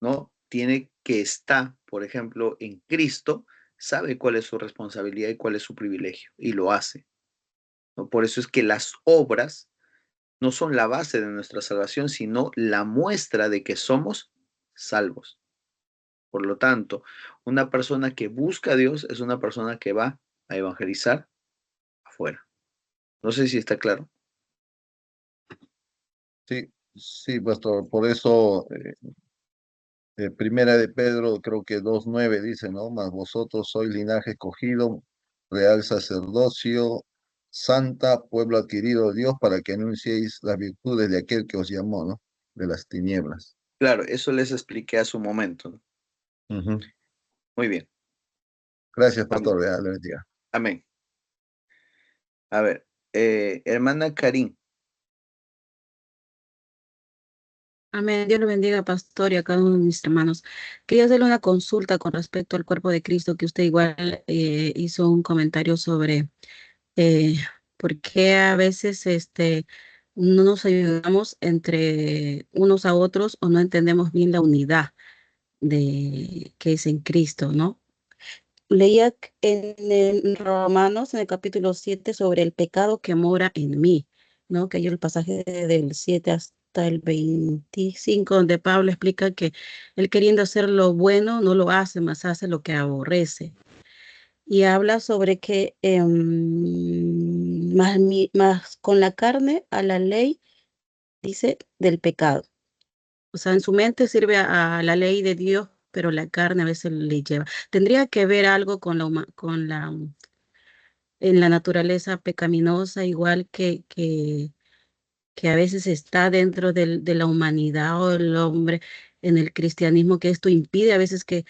¿no? Tiene que estar, por ejemplo, en Cristo, sabe cuál es su responsabilidad y cuál es su privilegio, y lo hace, ¿no? Por eso es que las obras no son la base de nuestra salvación, sino la muestra de que somos salvos. Por lo tanto, una persona que busca a Dios es una persona que va a evangelizar afuera. No sé si está claro. Sí, pastor. Por eso, Primera de Pedro, creo que 2:9 dice, ¿no? Mas vosotros sois linaje escogido, real sacerdocio, santa, pueblo adquirido de Dios, para que anunciéis las virtudes de aquel que os llamó, ¿no? De las tinieblas. Claro, eso les expliqué a su momento, ¿no? Ujú. Muy bien. Gracias, pastor. Le bendiga. Amén. A ver, hermana Karin. Amén. Dios lo bendiga, pastor, y a cada uno de mis hermanos. Quería hacerle una consulta con respecto al cuerpo de Cristo, que usted igual hizo un comentario sobre eh, por qué a veces no nos ayudamos entre unos a otros o no entendemos bien la unidad de que es en Cristo, ¿no? Leía en Romanos, en el capítulo 7, sobre el pecado que mora en mí, ¿no? Que hay el pasaje del 7 hasta el 25, donde Pablo explica que él queriendo hacer lo bueno, no lo hace, más hace lo que aborrece. Y habla sobre que más con la carne a la ley, dice, del pecado. O sea, en su mente sirve a la ley de Dios pero la carne a veces le lleva. Tendría que ver algo con en la naturaleza pecaminosa, igual que a veces está dentro de la humanidad o el hombre en el cristianismo, que esto impide a veces que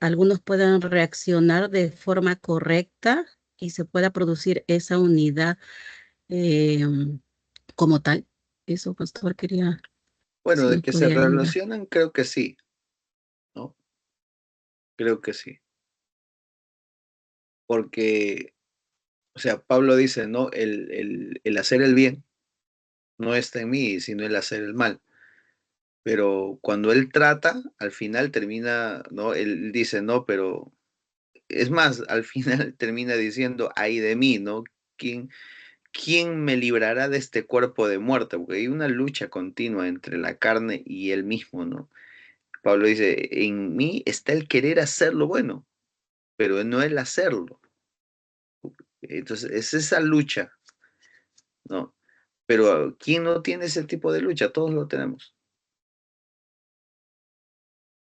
algunos puedan reaccionar de forma correcta y se pueda producir esa unidad como tal. Eso, pastor, quería, Bueno, si de nos que se podía ayudar. relacionan, creo que sí, ¿no? Creo que sí. Porque, o sea, Pablo dice, ¿no? El hacer el bien no está en mí, sino el hacer el mal. Pero cuando él trata, al final termina, ¿no? Él dice, no, pero es más, al final termina diciendo, ay de mí, ¿no? ¿Quién me librará de este cuerpo de muerte? Porque hay una lucha continua entre la carne y él mismo, ¿no? Pablo dice, en mí está el querer hacer lo bueno, pero no el hacerlo. Entonces, es esa lucha, ¿no? Pero ¿quién no tiene ese tipo de lucha? Todos lo tenemos.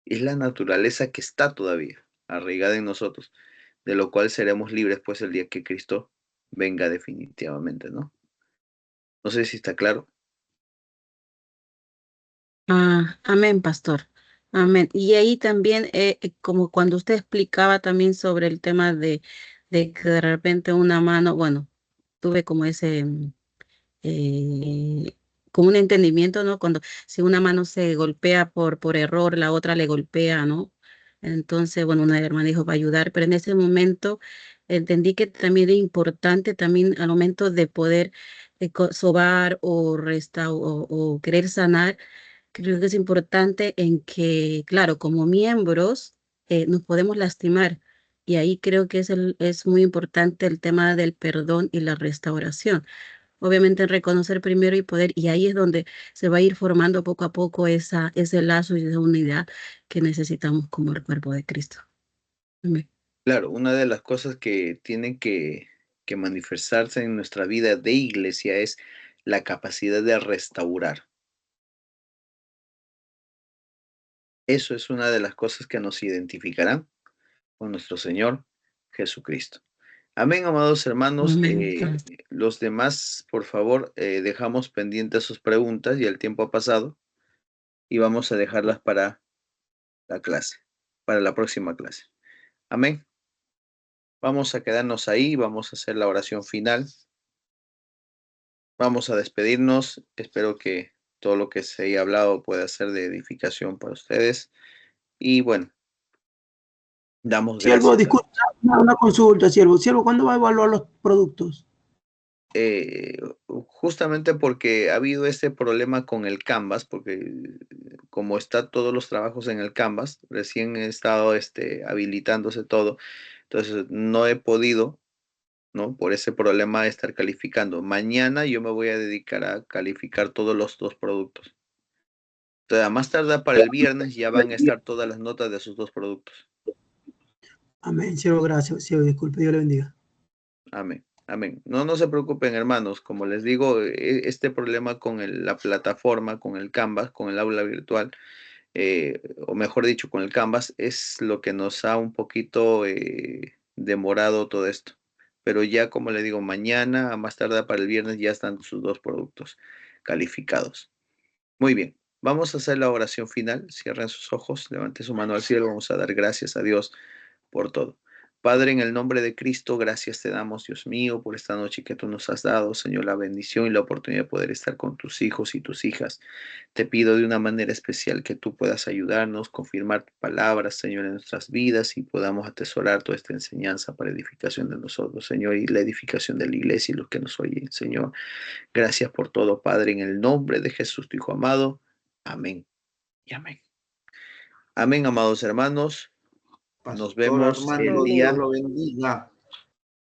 Es la naturaleza que está todavía arraigada en nosotros, de lo cual seremos libres pues el día que Cristo venga definitivamente, ¿no? No sé si está claro. Amén, pastor. Amén. Y ahí también, como cuando usted explicaba también sobre el tema de que de repente una mano, bueno, tuve como ese, como un entendimiento, ¿no? Cuando si una mano se golpea por error, la otra le golpea, ¿no? Entonces, bueno, una hermana dijo va a ayudar, pero en ese momento entendí que también es importante también al momento de poder sobar o o querer sanar. Creo que es importante en que, claro, como miembros nos podemos lastimar y ahí creo que es muy importante el tema del perdón y la restauración. Obviamente reconocer primero y poder, y ahí es donde se va a ir formando poco a poco ese lazo y esa unidad que necesitamos como el cuerpo de Cristo. Amén. Claro, una de las cosas que tienen que manifestarse en nuestra vida de iglesia es la capacidad de restaurar. Eso es una de las cosas que nos identificarán con nuestro Señor Jesucristo. Amén, amados hermanos. Amén. Los demás, por favor, dejamos pendientes sus preguntas, y el tiempo ha pasado, y vamos a dejarlas para la clase, para la próxima clase. Amén. Vamos a quedarnos ahí, vamos a hacer la oración final. Vamos a despedirnos. Espero que todo lo que se haya hablado pueda ser de edificación para ustedes. Y bueno, damos Siervo, gracias. disculpa, una consulta, siervo. Siervo, ¿cuándo va a evaluar los productos? Justamente porque ha habido este problema con el Canvas, porque como está todos los trabajos en el Canvas, recién he estado habilitándose todo, entonces no he podido, ¿no? Por ese problema estar calificando. Mañana yo me voy a dedicar a calificar todos los dos productos. Entonces, a más tardar para el viernes ya van a estar todas las notas de sus dos productos. Amén, siervo, gracias. Siervo, disculpe, Dios le bendiga. Amén. Amén. No se preocupen, hermanos. Como les digo, este problema con la plataforma, con el Canvas, con el aula virtual, o mejor dicho, con el Canvas, es lo que nos ha un poquito demorado todo esto. Pero ya, como les digo, mañana, a más tardar para el viernes, ya están sus dos productos calificados. Muy bien. Vamos a hacer la oración final. Cierren sus ojos, levanten su mano al cielo. Vamos a dar gracias a Dios por todo. Padre, en el nombre de Cristo, gracias te damos, Dios mío, por esta noche que tú nos has dado, Señor, la bendición y la oportunidad de poder estar con tus hijos y tus hijas. Te pido de una manera especial que tú puedas ayudarnos, confirmar tu palabra, Señor, en nuestras vidas, y podamos atesorar toda esta enseñanza para edificación de nosotros, Señor, y la edificación de la iglesia y los que nos oyen, Señor. Gracias por todo, Padre, en el nombre de Jesús, tu Hijo amado. Amén y amén. Amén, amados hermanos. Nos Pastor vemos el Armando, día. Dios lo bendiga.